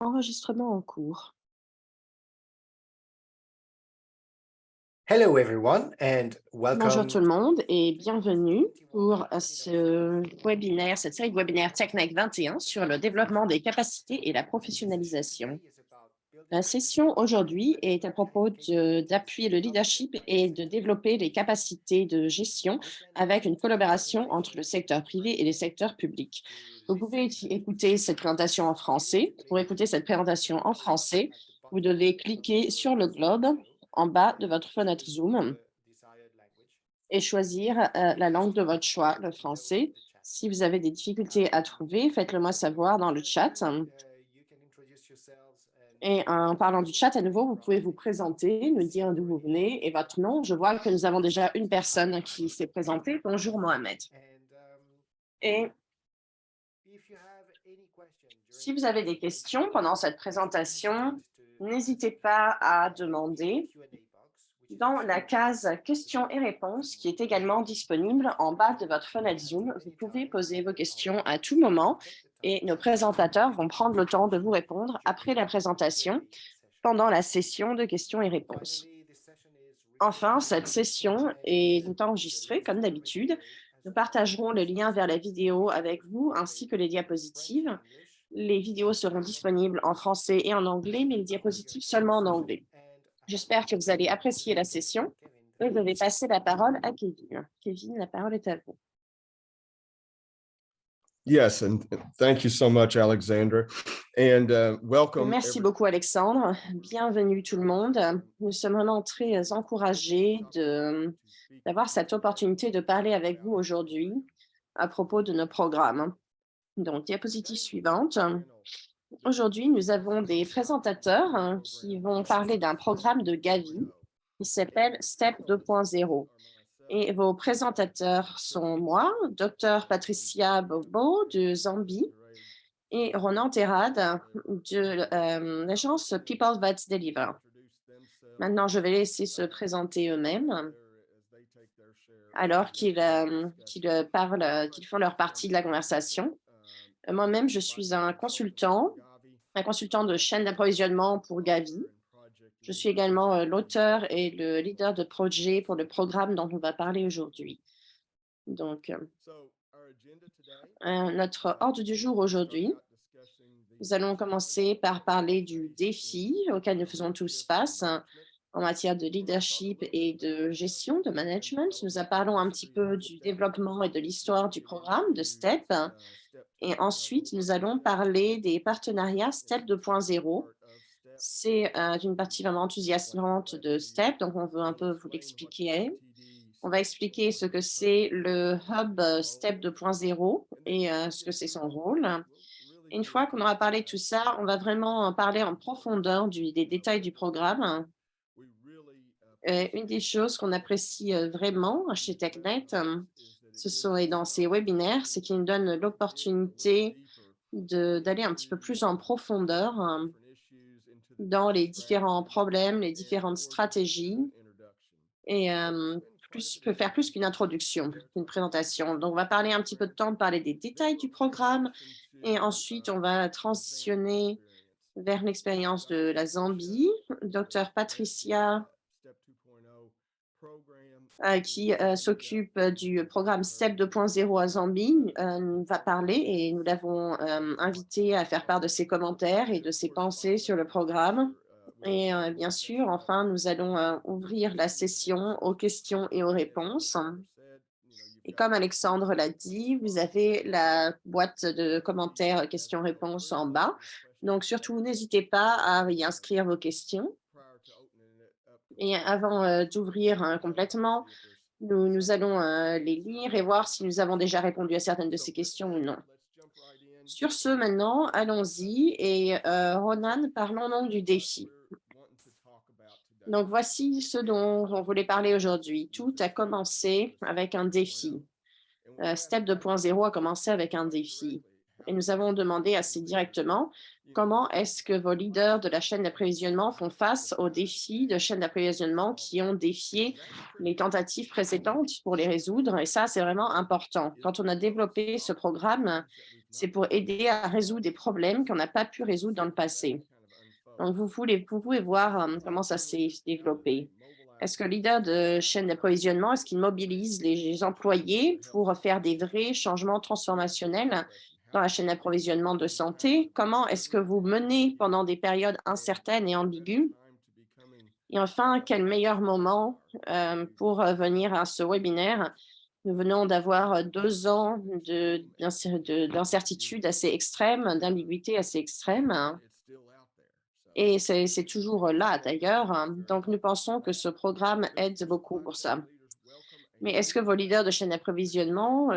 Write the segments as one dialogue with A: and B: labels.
A: Enregistrement en cours.
B: Hello everyone and
A: Bonjour
B: welcome.
A: tout le monde et bienvenue pour ce webinaire, cette série de webinaires TechNec 21 sur le développement des capacités et la professionnalisation. La session aujourd'hui est à propos d'appuyer le leadership et de développer les capacités de gestion avec une collaboration entre le secteur privé et le secteur public. Vous pouvez écouter cette présentation en français. Pour écouter cette présentation en français, vous devez cliquer sur le globe en bas de votre fenêtre Zoom et choisir la langue de votre choix, le français. Si vous avez des difficultés à trouver, faites-le moi savoir dans le chat. Et en parlant du chat, à nouveau, vous pouvez vous présenter, nous dire d'où vous venez et votre nom. Je vois que nous avons déjà une personne qui s'est présentée. Bonjour Mohamed. Et si vous avez des questions pendant cette présentation, n'hésitez pas à demander dans la case questions et réponses qui est également disponible en bas de votre fenêtre Zoom. Vous pouvez poser vos questions à tout moment et nos présentateurs vont prendre le temps de vous répondre après la présentation pendant la session de questions et réponses. Enfin, cette session est enregistrée comme d'habitude. Nous partagerons le lien vers la vidéo avec vous ainsi que les diapositives. Les vidéos seront disponibles en français et en anglais, mais les diapositives seulement en anglais. J'espère que vous allez apprécier la session. Je vais passer la parole à Kevin. Kevin, la parole est à vous.
C: Yes, and thank you so much, Alexandra. And welcome.
A: Merci beaucoup, Alexandre. Bienvenue tout le monde. Nous sommes vraiment très encouragés d'avoir cette opportunité de parler avec vous aujourd'hui à propos de nos programmes. Donc, diapositive suivante. Aujourd'hui, nous avons des présentateurs qui vont parler d'un programme de Gavi qui s'appelle STEP 2.0. Et vos présentateurs sont moi, Dr Patricia Bobo de Zambie et Ronan Terrade de l'agence People That Deliver. Maintenant, je vais laisser se présenter eux-mêmes alors qu'ils font leur partie de la conversation. Moi-même, je suis un consultant de chaîne d'approvisionnement pour Gavi. Je suis également l'auteur et le leader de projet pour le programme dont on va parler aujourd'hui. Donc, notre ordre du jour aujourd'hui, nous allons commencer par parler du défi auquel nous faisons tous face en matière de leadership et de gestion, de management. Nous parlons un petit peu du développement et de l'histoire du programme de STEP. Et ensuite, nous allons parler des partenariats STEP 2.0. C'est une partie vraiment enthousiasmante de STEP, donc on veut un peu vous l'expliquer. On va expliquer ce que c'est le Hub STEP 2.0 et ce que c'est son rôle. Et une fois qu'on aura parlé de tout ça, on va vraiment parler en profondeur des détails du programme. Une des choses qu'on apprécie vraiment chez TechNet, et dans ces webinaires, c'est qu'ils nous donnent l'opportunité d'aller un petit peu plus en profondeur dans les différents problèmes, les différentes stratégies et peut faire plus qu'une introduction, qu'une présentation. Donc, on va parler un petit peu de temps, parler des détails du programme et ensuite, on va transitionner vers l'expérience de la Zambie. Dr Patricia, qui s'occupe du programme STEP 2.0 à Zambie, va parler et nous l'avons invité à faire part de ses commentaires et de ses pensées sur le programme. Et bien sûr, enfin, nous allons ouvrir la session aux questions et aux réponses. Et comme Alexandre l'a dit, vous avez la boîte de commentaires questions-réponses en bas. Donc, surtout, n'hésitez pas à y inscrire vos questions. Et avant d'ouvrir complètement, nous allons les lire et voir si nous avons déjà répondu à certaines de ces questions ou non. Sur ce, maintenant, allons-y. Et Ronan, parlons donc du défi. Donc, voici ce dont on voulait parler aujourd'hui. Tout a commencé avec un défi. STEP 2.0 a commencé avec un défi. Et nous avons demandé assez directement comment est-ce que vos leaders de la chaîne d'approvisionnement font face aux défis de chaîne d'approvisionnement qui ont défié les tentatives précédentes pour les résoudre. Et ça, c'est vraiment important. Quand on a développé ce programme, c'est pour aider à résoudre des problèmes qu'on n'a pas pu résoudre dans le passé. Donc, vous pouvez voir comment ça s'est développé. Est-ce que le leader de chaîne d'approvisionnement, est-ce qu'il mobilise les employés pour faire des vrais changements transformationnels dans la chaîne d'approvisionnement de santé? Comment est-ce que vous menez pendant des périodes incertaines et ambiguës? Et enfin, quel meilleur moment pour venir à ce webinaire? Nous venons d'avoir 2 ans d'incertitude assez extrême, d'ambiguïté assez extrême. Et c'est toujours là d'ailleurs. Donc, nous pensons que ce programme aide beaucoup pour ça. Mais est-ce que vos leaders de chaîne d'approvisionnement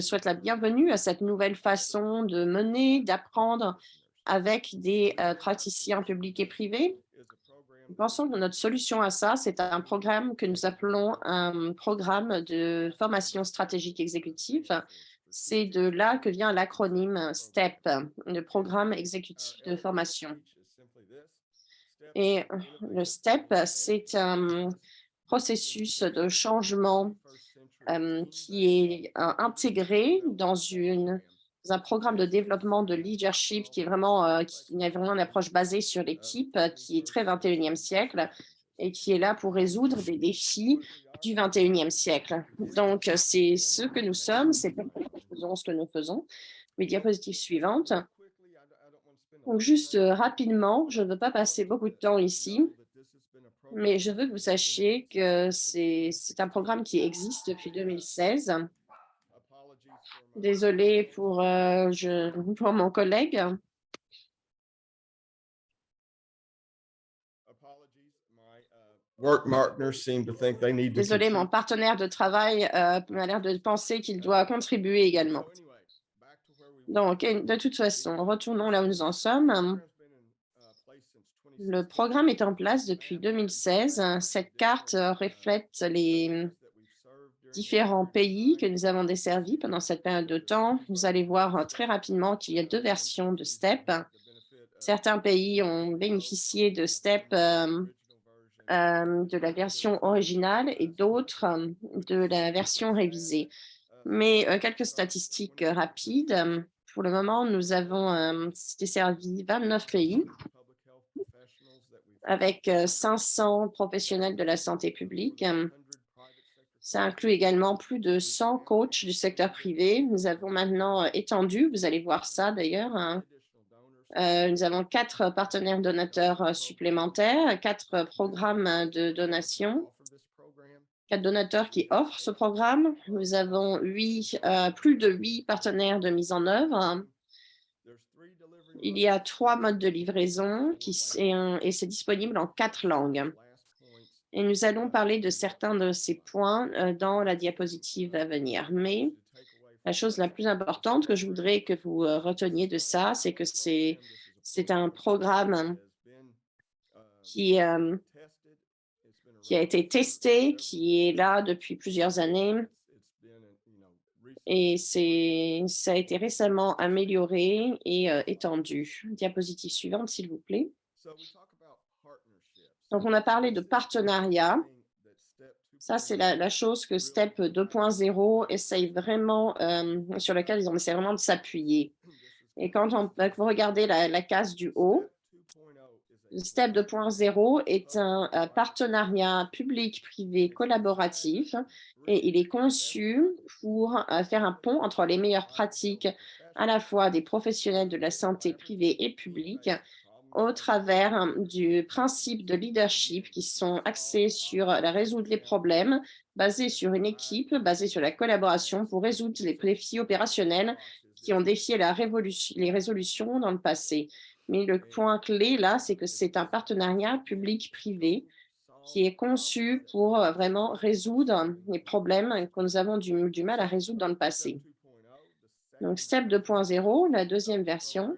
A: souhaitent la bienvenue à cette nouvelle façon de mener, d'apprendre avec des praticiens publics et privés? Nous pensons que notre solution à ça, c'est un programme que nous appelons un programme de formation stratégique exécutive. C'est de là que vient l'acronyme STEP, le programme exécutif de formation. Et le STEP, c'est un processus de changement qui est intégré dans un programme de développement de leadership qui est vraiment, qui a vraiment une approche basée sur l'équipe, qui est très 21e siècle et qui est là pour résoudre des défis du 21e siècle. Donc, c'est ce que nous sommes, c'est pourquoi nous faisons ce que nous faisons. Les diapositives suivantes. Donc, juste rapidement, je ne veux pas passer beaucoup de temps ici, mais je veux que vous sachiez que c'est un programme qui existe depuis 2016. Désolée pour mon collègue.
C: Work partners seem to think they need to
A: Désolée, mon
C: contribute.
A: partenaire de travail a l'air de penser qu'il doit contribuer également. Donc, de toute façon, retournons là où nous en sommes. Le programme est en place depuis 2016. Cette carte reflète les différents pays que nous avons desservis pendant cette période de temps. Vous allez voir très rapidement qu'il y a 2 versions de STEP. Certains pays ont bénéficié de STEP de la version originale et d'autres de la version révisée. Mais quelques statistiques rapides. Pour le moment, nous avons desservi 29 pays avec 500 professionnels de la santé publique. Ça inclut également plus de 100 coachs du secteur privé. Nous avons maintenant étendu, vous allez voir ça d'ailleurs. Nous avons 4 partenaires donateurs supplémentaires, 4 programmes de donation, 4 donateurs qui offrent ce programme. Nous avons plus de 8 partenaires de mise en œuvre. Il y a 3 modes de livraison et c'est disponible en 4 langues. Et nous allons parler de certains de ces points dans la diapositive à venir. Mais la chose la plus importante que je voudrais que vous reteniez de ça, c'est que c'est un programme qui a été testé, qui est là depuis plusieurs années. Et ça a été récemment amélioré et étendu. Diapositive suivante, s'il vous plaît. Donc, on a parlé de partenariat. Ça, c'est la chose que STEP 2.0 essaye vraiment, sur laquelle ils essaient vraiment de s'appuyer. Et quand vous regardez la case du haut, STEP 2.0 est un partenariat public-privé collaboratif et il est conçu pour faire un pont entre les meilleures pratiques à la fois des professionnels de la santé privée et publique au travers du principe de leadership qui sont axés sur la résoudre les problèmes, basés sur une équipe, basés sur la collaboration pour résoudre les défis opérationnels qui ont défié les résolutions dans le passé. Mais le point clé là, c'est que c'est un partenariat public-privé qui est conçu pour vraiment résoudre les problèmes que nous avons du mal à résoudre dans le passé. Donc, STEP 2.0, la deuxième version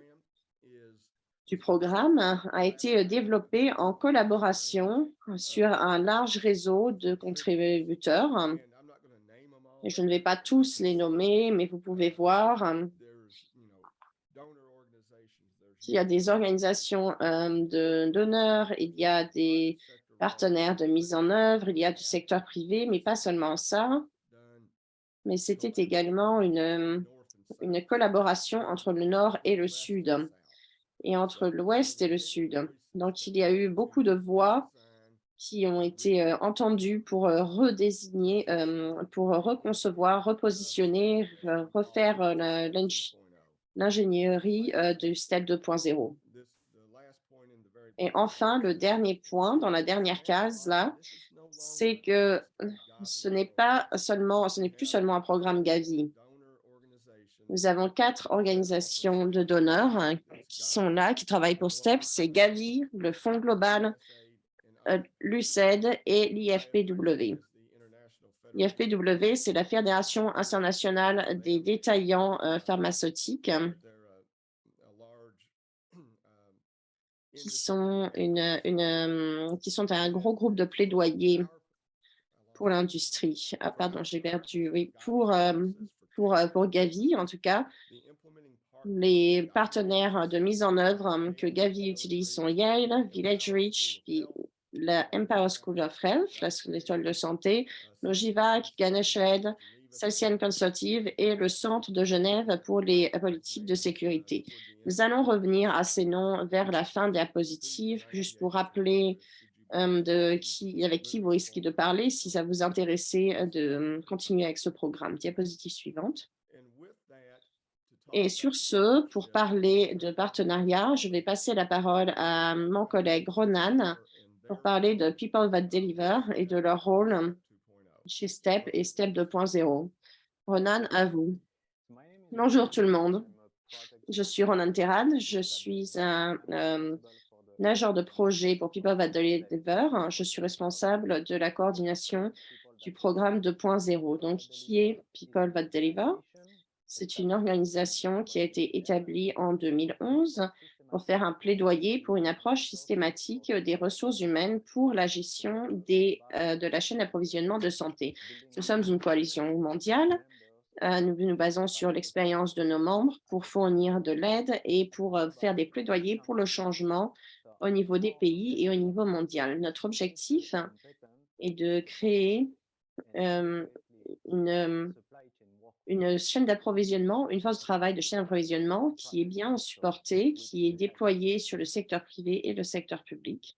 A: du programme, a été développé en collaboration sur un large réseau de contributeurs. Et je ne vais pas tous les nommer, mais vous pouvez voir Il y a des organisations de donneurs, il y a des partenaires de mise en œuvre, il y a du secteur privé, mais pas seulement ça, mais c'était également une collaboration entre le Nord et le Sud, et entre l'Ouest et le Sud. Donc, il y a eu beaucoup de voix qui ont été entendues pour redésigner, pour reconcevoir, repositionner, refaire l'ingénierie du STEP 2.0. Et enfin, le dernier point dans la dernière case là, c'est que ce n'est plus seulement un programme Gavi. Nous avons 4 organisations de donneurs qui sont là, qui travaillent pour STEP. C'est Gavi, le Fonds global, l'UCED et l'IFPW. L'IFPW, c'est la Fédération internationale des détaillants pharmaceutiques, qui sont un gros groupe de plaidoyer pour l'industrie. Ah, pardon, j'ai perdu. Oui, pour Gavi, en tout cas, les partenaires de mise en œuvre que Gavi utilise sont Yale, Village Reach, la Empower School of Health, l'école de santé, Logivac, Ganeshed, Celsian Consultative et le Centre de Genève pour les politiques de sécurité. Nous allons revenir à ces noms vers la fin des diapositives, juste pour rappeler avec qui vous risquez de parler si ça vous intéressait de continuer avec ce programme. Diapositive suivante. Et sur ce, pour parler de partenariat, je vais passer la parole à mon collègue Ronan pour parler de People That Deliver et de leur rôle chez STEP et STEP 2.0. Ronan, à vous. Bonjour tout le monde. Je suis Ronan Terad. Je suis un agent de projet pour People That Deliver. Je suis responsable de la coordination du programme 2.0. Donc, qui est People That Deliver? C'est une organisation qui a été établie en 2011 pour faire un plaidoyer pour une approche systématique des ressources humaines pour la gestion de la chaîne d'approvisionnement de santé. Nous sommes une coalition mondiale. Nous nous basons sur l'expérience de nos membres pour fournir de l'aide et pour faire des plaidoyers pour le changement au niveau des pays et au niveau mondial. Notre objectif est de créer une chaîne d'approvisionnement, une force de travail de chaîne d'approvisionnement qui est bien supportée, qui est déployée sur le secteur privé et le secteur public.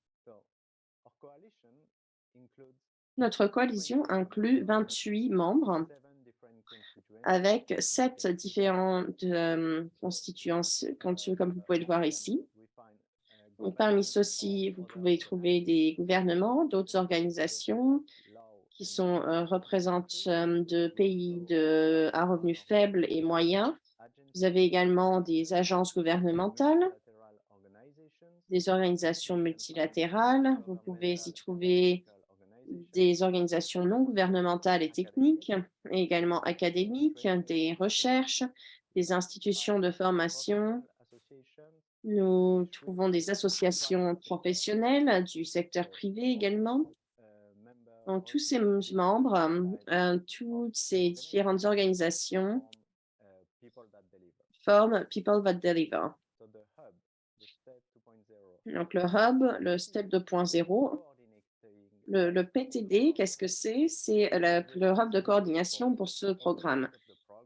A: Notre coalition inclut 28 membres avec 7 différentes constituances, comme vous pouvez le voir ici. Donc, parmi ceux-ci, vous pouvez trouver des gouvernements, d'autres organisations qui sont représentent de pays à revenus faibles et moyens. Vous avez également des agences gouvernementales, des organisations multilatérales. Vous pouvez y trouver des organisations non gouvernementales et techniques, et également académiques, des recherches, des institutions de formation. Nous trouvons des associations professionnelles du secteur privé également. Donc, tous ces membres, toutes ces différentes organisations forment People That Deliver. Donc, le hub, le STEP 2.0, le PTD, qu'est-ce que c'est? C'est le hub de coordination pour ce programme.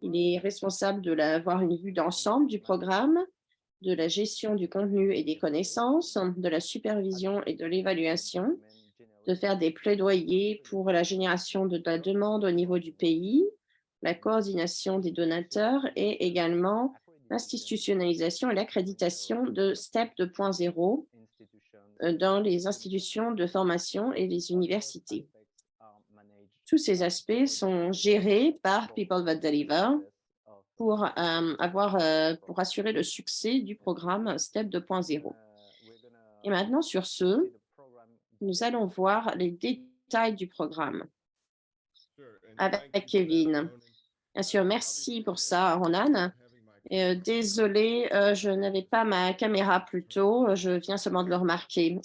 A: Il est responsable d'avoir une vue d'ensemble du programme, de la gestion du contenu et des connaissances, de la supervision et de l'évaluation, de faire des plaidoyers pour la génération de la demande au niveau du pays, la coordination des donateurs et également l'institutionnalisation et l'accréditation de STEP 2.0 dans les institutions de formation et les universités. Tous ces aspects sont gérés par People That Deliver pour assurer le succès du programme STEP 2.0. Et maintenant, sur ce, nous allons voir les détails du programme avec Kevin. Bien sûr, merci pour ça, Ronan. Désolée, je n'avais pas ma caméra plus tôt, je viens seulement de le remarquer.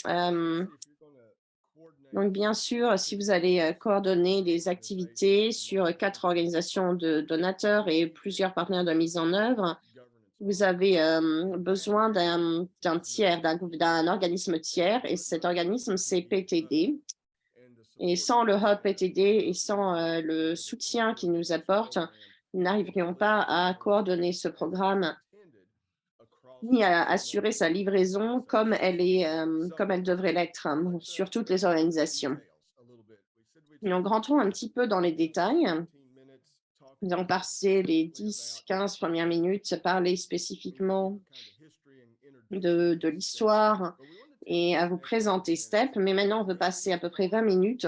A: Donc, bien sûr, si vous allez coordonner des activités sur 4 organisations de donateurs et plusieurs partenaires de mise en œuvre, vous avez besoin d'un tiers, d'un organisme tiers, et cet organisme, c'est PTD. Et sans le hub PTD et sans le soutien qu'il nous apporte, nous n'arriverions pas à coordonner ce programme ni à assurer sa livraison comme comme elle devrait l'être sur toutes les organisations. Donc, rentrons un petit peu dans les détails. Nous allons passer les 10-15 premières minutes à parler spécifiquement de l'histoire et à vous présenter STEP. Mais maintenant, on veut passer à peu près 20 minutes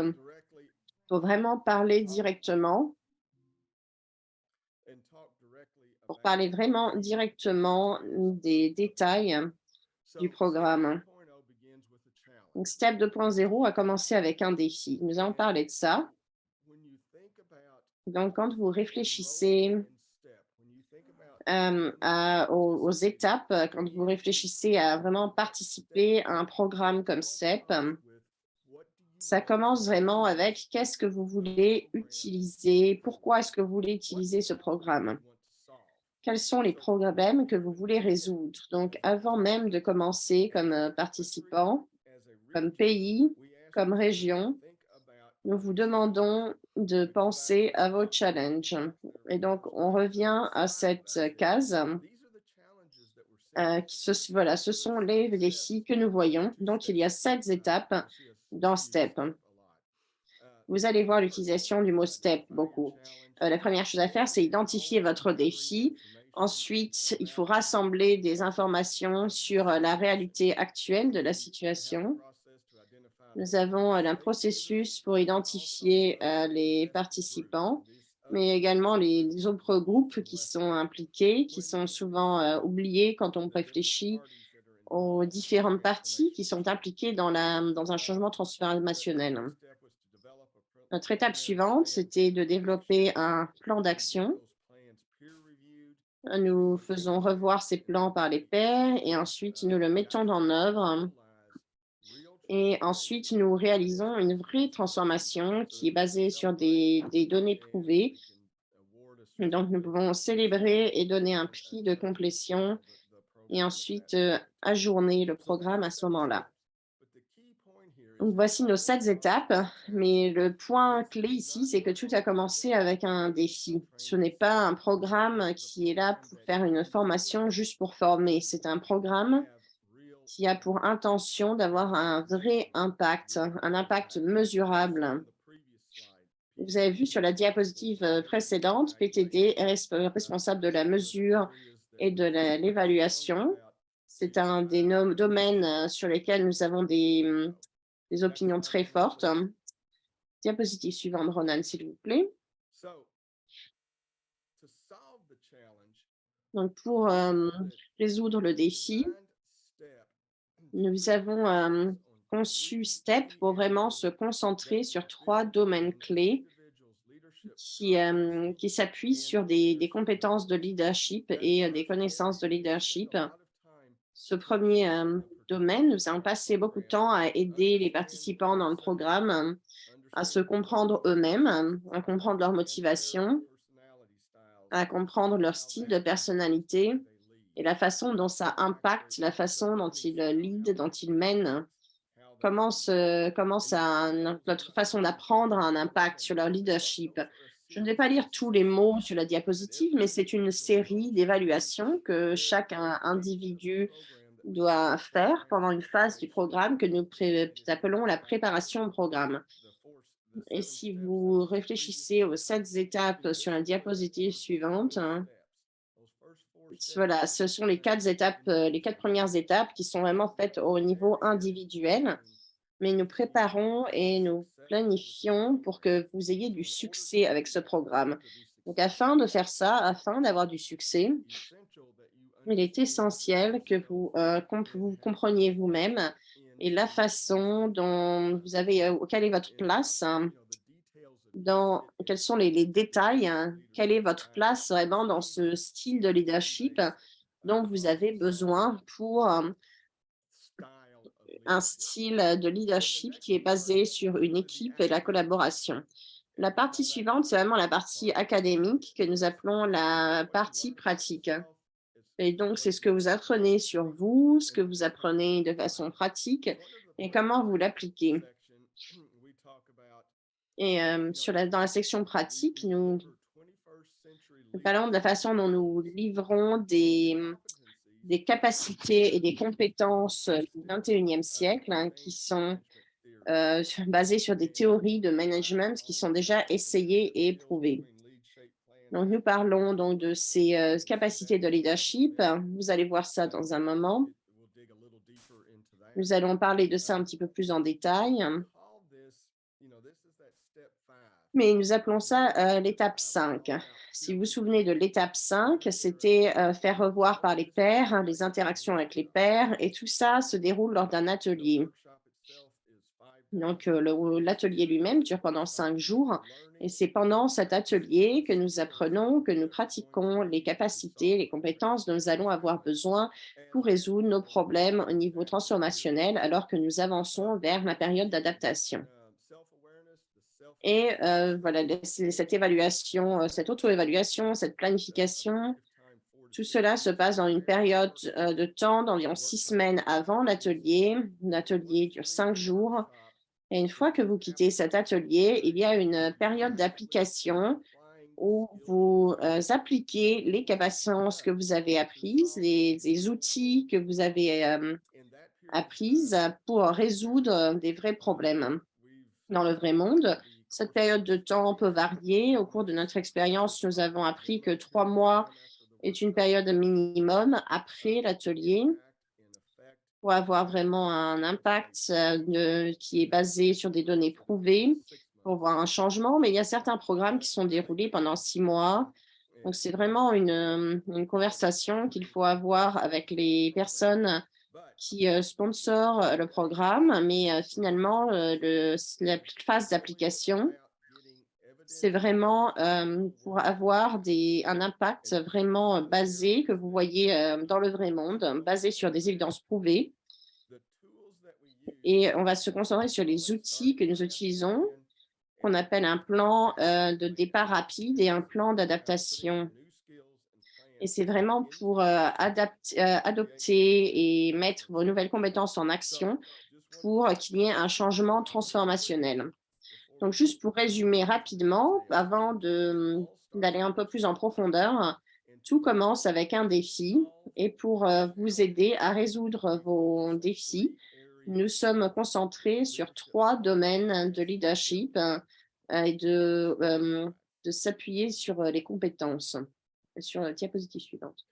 A: pour vraiment parler directement, des détails du programme. Donc, STEP 2.0 a commencé avec un défi. Nous allons parler de ça. Donc, quand vous réfléchissez aux étapes, quand vous réfléchissez à vraiment participer à un programme comme STEP, ça commence vraiment avec qu'est-ce que vous voulez utiliser, pourquoi est-ce que vous voulez utiliser ce programme, quels sont les problèmes que vous voulez résoudre. Donc, avant même de commencer comme participant, comme pays, comme région, nous vous demandons de penser à vos challenges. Et donc, on revient à cette case. Voilà, ce sont les défis que nous voyons. Donc, il y a 7 étapes dans STEP. Vous allez voir l'utilisation du mot STEP beaucoup. La première chose à faire, c'est identifier votre défi. Ensuite, il faut rassembler des informations sur la réalité actuelle de la situation. Nous avons un processus pour identifier les participants, mais également les autres groupes qui sont impliqués, qui sont souvent oubliés quand on réfléchit aux différentes parties qui sont impliquées dans un changement transformationnel. Notre étape suivante, c'était de développer un plan d'action. Nous faisons revoir ces plans par les pairs et ensuite nous le mettons en œuvre. Et ensuite, nous réalisons une vraie transformation qui est basée sur des données prouvées. Donc, nous pouvons célébrer et donner un prix de complétion et ensuite ajourner le programme à ce moment-là. Donc, voici nos 7 étapes, mais le point clé ici, c'est que tout a commencé avec un défi. Ce n'est pas un programme qui est là pour faire une formation juste pour former. C'est un programme qui a pour intention d'avoir un vrai impact, un impact mesurable. Vous avez vu sur la diapositive précédente, PTD est responsable de la mesure et de l'évaluation. C'est un des domaines sur lesquels nous avons des opinions très fortes. Diapositive suivante, Ronan, s'il vous plaît. Donc, pour résoudre le défi, nous avons conçu STEP pour vraiment se concentrer sur 3 domaines clés qui s'appuient sur des compétences de leadership et des connaissances de leadership. Ce premier domaine, nous avons passé beaucoup de temps à aider les participants dans le programme à se comprendre eux-mêmes, à comprendre leur motivation, à comprendre leur style de personnalité et la façon dont ça impacte la façon dont ils lead, dont ils mènent, comment notre façon d'apprendre a un impact sur leur leadership. Je ne vais pas lire tous les mots sur la diapositive, mais c'est une série d'évaluations que chaque individu doit faire pendant une phase du programme que nous appelons la préparation au programme. Et si vous réfléchissez aux 7 étapes sur la diapositive suivante, voilà, ce sont les 4 étapes, les 4 premières étapes qui sont vraiment faites au niveau individuel, mais nous préparons et nous planifions pour que vous ayez du succès avec ce programme. Donc, afin de faire ça, afin d'avoir du succès, il est essentiel que vous compreniez vous-même et la façon dont vous avez, quelle est votre place, quels sont les détails, quelle est votre place vraiment dans ce style de leadership dont vous avez besoin pour un style de leadership qui est basé sur une équipe et la collaboration. La partie suivante, c'est vraiment la partie académique que nous appelons la partie pratique. Et donc, c'est ce que vous apprenez sur vous, ce que vous apprenez de façon pratique et comment vous l'appliquez. Et dans la section pratique, nous parlons de la façon dont nous livrons des capacités et des compétences du 21e siècle qui sont basées sur des théories de management qui sont déjà essayées et éprouvées. Donc, nous parlons donc de ces capacités de leadership. Vous allez voir ça dans un moment. Nous allons parler de ça un petit peu plus en détail. Mais nous appelons ça l'étape 5. Si vous vous souvenez de l'étape 5, c'était faire revoir par les pairs, les interactions avec les pairs, et tout ça se déroule lors d'un atelier. Donc, l'atelier lui-même dure pendant 5 jours et c'est pendant cet atelier que nous apprenons, que nous pratiquons les capacités, les compétences dont nous allons avoir besoin pour résoudre nos problèmes au niveau transformationnel alors que nous avançons vers la période d'adaptation. Et voilà, cette évaluation, cette auto-évaluation, cette planification, tout cela se passe dans une période de temps d'environ 6 semaines avant l'atelier. L'atelier dure 5 jours. Et une fois que vous quittez cet atelier, il y a une période d'application où vous appliquez les capacités que vous avez apprises, les outils que vous avez apprises pour résoudre des vrais problèmes dans le vrai monde. Cette période de temps peut varier. Au cours de notre expérience, nous avons appris que 3 mois est une période minimum après l'atelier pour avoir vraiment un impact qui est basé sur des données prouvées, pour voir un changement. Mais il y a certains programmes qui sont déroulés pendant 6 mois. Donc, c'est vraiment une conversation qu'il faut avoir avec les personnes qui sponsorent le programme. Mais finalement, la phase d'application, c'est vraiment pour avoir un impact vraiment basé, que vous voyez dans le vrai monde, basé sur des évidences prouvées. Et on va se concentrer sur les outils que nous utilisons, qu'on appelle un plan de départ rapide et un plan d'adaptation. Et c'est vraiment pour adopter et mettre vos nouvelles compétences en action pour qu'il y ait un changement transformationnel. Donc, juste pour résumer rapidement, avant d'aller un peu plus en profondeur, tout commence avec un défi. Et pour vous aider à résoudre vos défis, nous sommes concentrés sur 3 domaines de leadership et de s'appuyer sur les compétences. Sur la diapositive suivante.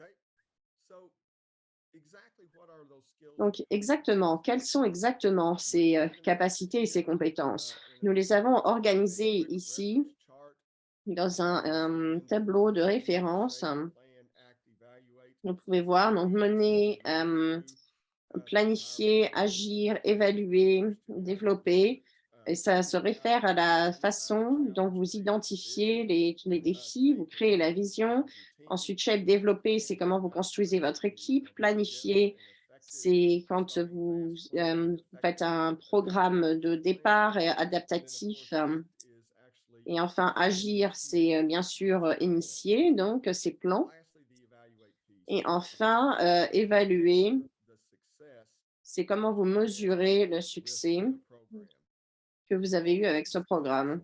A: Donc, exactement, quelles sont exactement ces capacités et ces compétences? Nous les avons organisées ici dans un tableau de référence. Vous pouvez voir, donc mener, planifier, agir, évaluer, développer. Et ça se réfère à la façon dont vous identifiez les défis, vous créez la vision. Ensuite, chef, développer, c'est comment vous construisez votre équipe. Planifier, c'est quand vous faites un programme de départ adaptatif. Et enfin, agir, c'est bien sûr initier, donc ces plans. Et enfin, évaluer, c'est comment vous mesurez le succès que vous avez eu avec ce programme.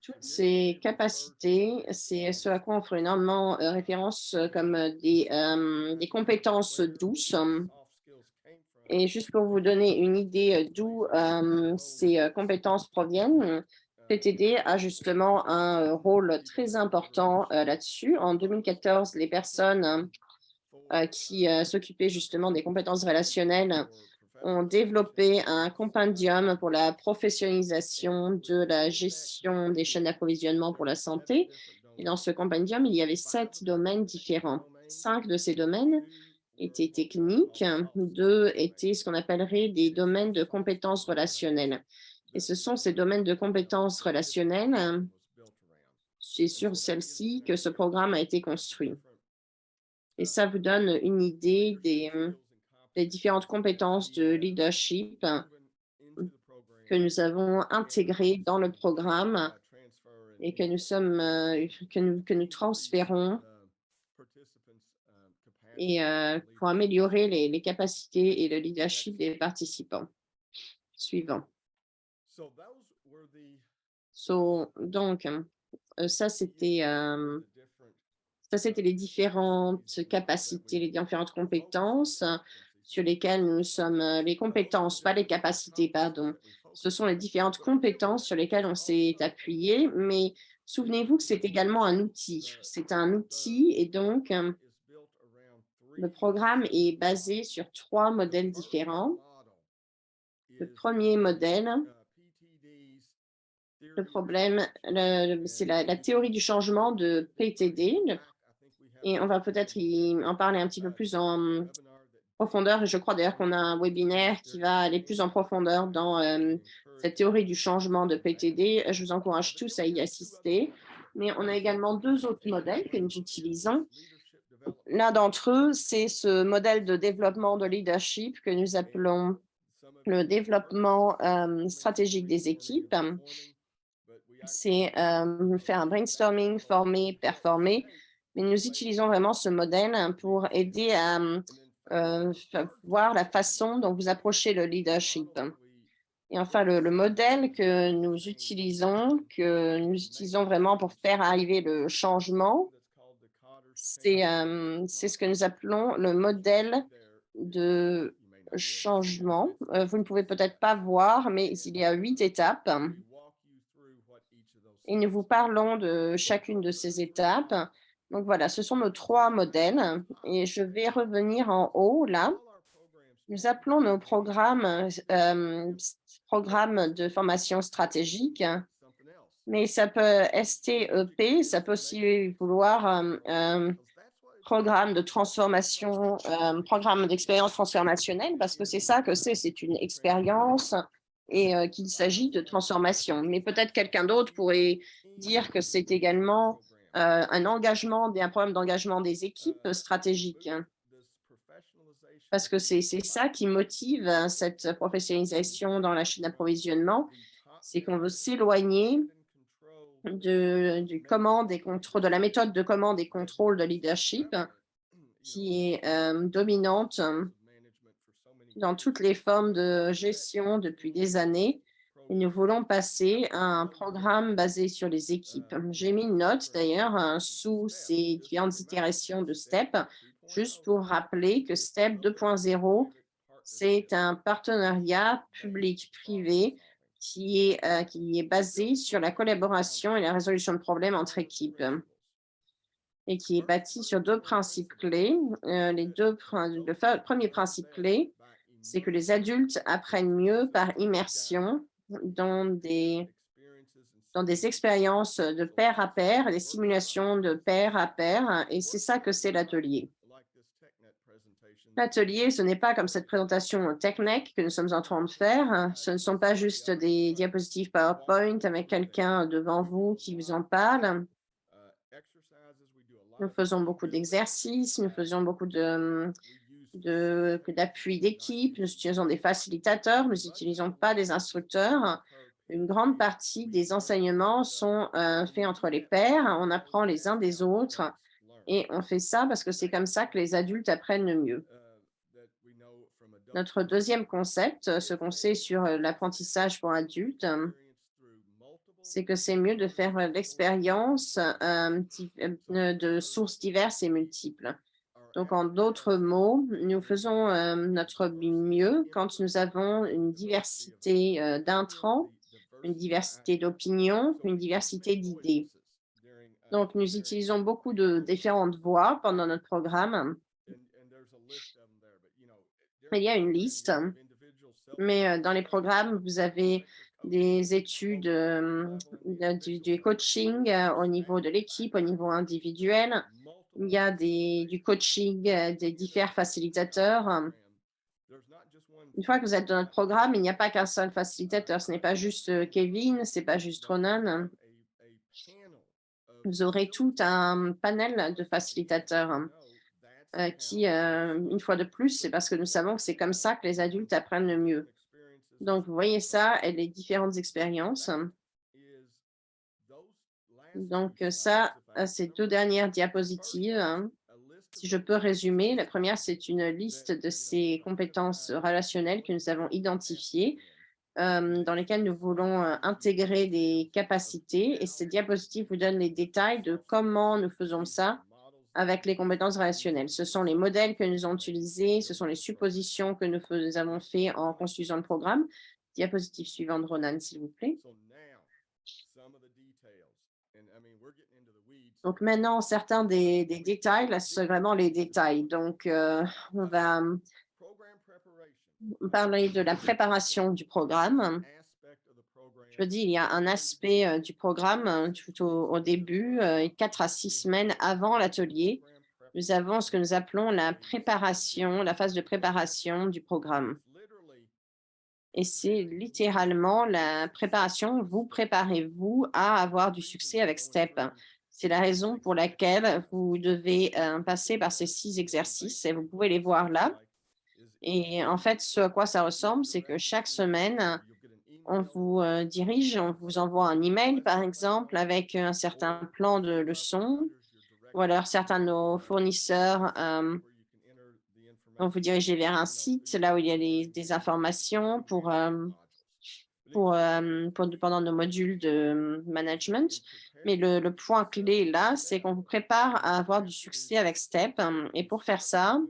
A: Toutes ces capacités, c'est ce à quoi on ferait énormément référence comme des compétences douces. Et juste pour vous donner une idée d'où ces compétences proviennent, PTD a justement un rôle très important là-dessus. En 2014, les personnes qui s'occupaient justement des compétences relationnelles ont développé un compendium pour la professionnalisation de la gestion des chaînes d'approvisionnement pour la santé. Et dans ce compendium, il y avait 7 domaines différents. 5 de ces domaines étaient techniques, 2 étaient ce qu'on appellerait des domaines de compétences relationnelles. Et ce sont ces domaines de compétences relationnelles, c'est sur celles-ci que ce programme a été construit. Et ça vous donne une idée des différentes compétences de leadership que nous avons intégrées dans le programme et que nous transférons et pour améliorer les capacités et le leadership des participants. Suivant. Donc, ça, c'était les différentes capacités, les différentes compétences sur lesquelles nous sommes, les compétences, pas les capacités, pardon. Ce sont les différentes compétences sur lesquelles on s'est appuyé, mais souvenez-vous que c'est également un outil. C'est un outil et donc le programme est basé sur 3 modèles différents. Le premier modèle, le problème, c'est la théorie du changement de PTD, et on va peut-être en parler un petit peu plus en profondeur. Et je crois d'ailleurs qu'on a un webinaire qui va aller plus en profondeur dans cette théorie du changement de PTD. Je vous encourage tous à y assister. Mais on a également 2 autres modèles que nous utilisons. L'un d'entre eux, c'est ce modèle de développement de leadership que nous appelons le développement stratégique des équipes. C'est faire un brainstorming, former, performer. Mais nous utilisons vraiment ce modèle pour aider à voir la façon dont vous approchez le leadership. Et enfin, le modèle que nous utilisons vraiment pour faire arriver le changement, c'est ce que nous appelons le modèle de changement. Vous ne pouvez peut-être pas voir, mais il y a 8 étapes. Et nous vous parlons de chacune de ces étapes. Donc voilà, ce sont nos 3 modèles. Et je vais revenir en haut, là. Nous appelons nos programmes programmes de formation stratégique, mais ça peut STEP, ça peut aussi vouloir programme de transformation, programme d'expérience transformationnelle, parce que c'est ça que c'est une expérience et qu'il s'agit de transformation. Mais peut-être quelqu'un d'autre pourrait dire que c'est également un programme d'engagement des équipes stratégiques, parce que c'est ça qui motive cette professionnalisation dans la chaîne d'approvisionnement, c'est qu'on veut s'éloigner de la méthode de commande et contrôle de leadership qui est dominante dans toutes les formes de gestion depuis des années. Et nous voulons passer à un programme basé sur les équipes. J'ai mis une note d'ailleurs sous ces différentes itérations de STEP, juste pour rappeler que STEP 2.0, c'est un partenariat public-privé qui est basé sur la collaboration et la résolution de problèmes entre équipes et qui est bâti sur 2 principes clés. Le premier principe clé, c'est que les adultes apprennent mieux par immersion dans des expériences de pair à pair, des simulations de pair à pair, et c'est ça que c'est l'atelier. L'atelier, ce n'est pas comme cette présentation TechNet que nous sommes en train de faire. Ce ne sont pas juste des diapositives PowerPoint avec quelqu'un devant vous qui vous en parle. Nous faisons beaucoup d'exercices, nous faisons beaucoup d'appui d'équipe, nous utilisons des facilitateurs, nous n'utilisons pas des instructeurs. Une grande partie des enseignements sont faits entre les pairs, on apprend les uns des autres et on fait ça parce que c'est comme ça que les adultes apprennent le mieux. Notre deuxième concept, ce qu'on sait sur l'apprentissage pour adultes, c'est que c'est mieux de faire l'expérience de sources diverses et multiples. Donc, en d'autres mots, nous faisons notre mieux quand nous avons une diversité d'intrants, une diversité d'opinions, une diversité d'idées. Donc, nous utilisons beaucoup de différentes voies pendant notre programme. Il y a une liste, mais dans les programmes, vous avez des études du coaching au niveau de l'équipe, au niveau individuel. Il y a du coaching des différents facilitateurs. Une fois que vous êtes dans notre programme, il n'y a pas qu'un seul facilitateur. Ce n'est pas juste Kevin, ce n'est pas juste Ronan. Vous aurez tout un panel de facilitateurs qui, une fois de plus, c'est parce que nous savons que c'est comme ça que les adultes apprennent le mieux. Donc, vous voyez ça et les différentes expériences. Donc, ça, ces 2 dernières diapositives Si je peux résumer, la première, c'est une liste de ces compétences relationnelles que nous avons identifiées, dans lesquelles nous voulons intégrer des capacités. Et ces diapositives vous donnent les détails de comment nous faisons ça avec les compétences relationnelles. Ce sont les modèles que nous avons utilisés, ce sont les suppositions que nous avons fait en construisant le programme. Diapositive suivante, Ronan, s'il vous plaît. Donc maintenant, certains des détails, là, c'est vraiment les détails. Donc, on va parler de la préparation du programme. Je dis, il y a un aspect du programme tout au début, 4 à 6 semaines avant l'atelier. Nous avons ce que nous appelons la préparation, la phase de préparation du programme. Et c'est littéralement la préparation, vous préparez-vous à avoir du succès avec STEP. C'est la raison pour laquelle vous devez passer par ces 6 exercices et vous pouvez les voir là. Et en fait, ce à quoi ça ressemble, c'est que chaque semaine, on vous dirige, on vous envoie un email, par exemple, avec un certain plan de leçon, ou alors certains de nos fournisseurs vont vous diriger vers un site, là où il y a des informations pendant nos modules de management. Mais le point clé là, c'est qu'on vous prépare à avoir du succès avec STEP. Et pour faire ça,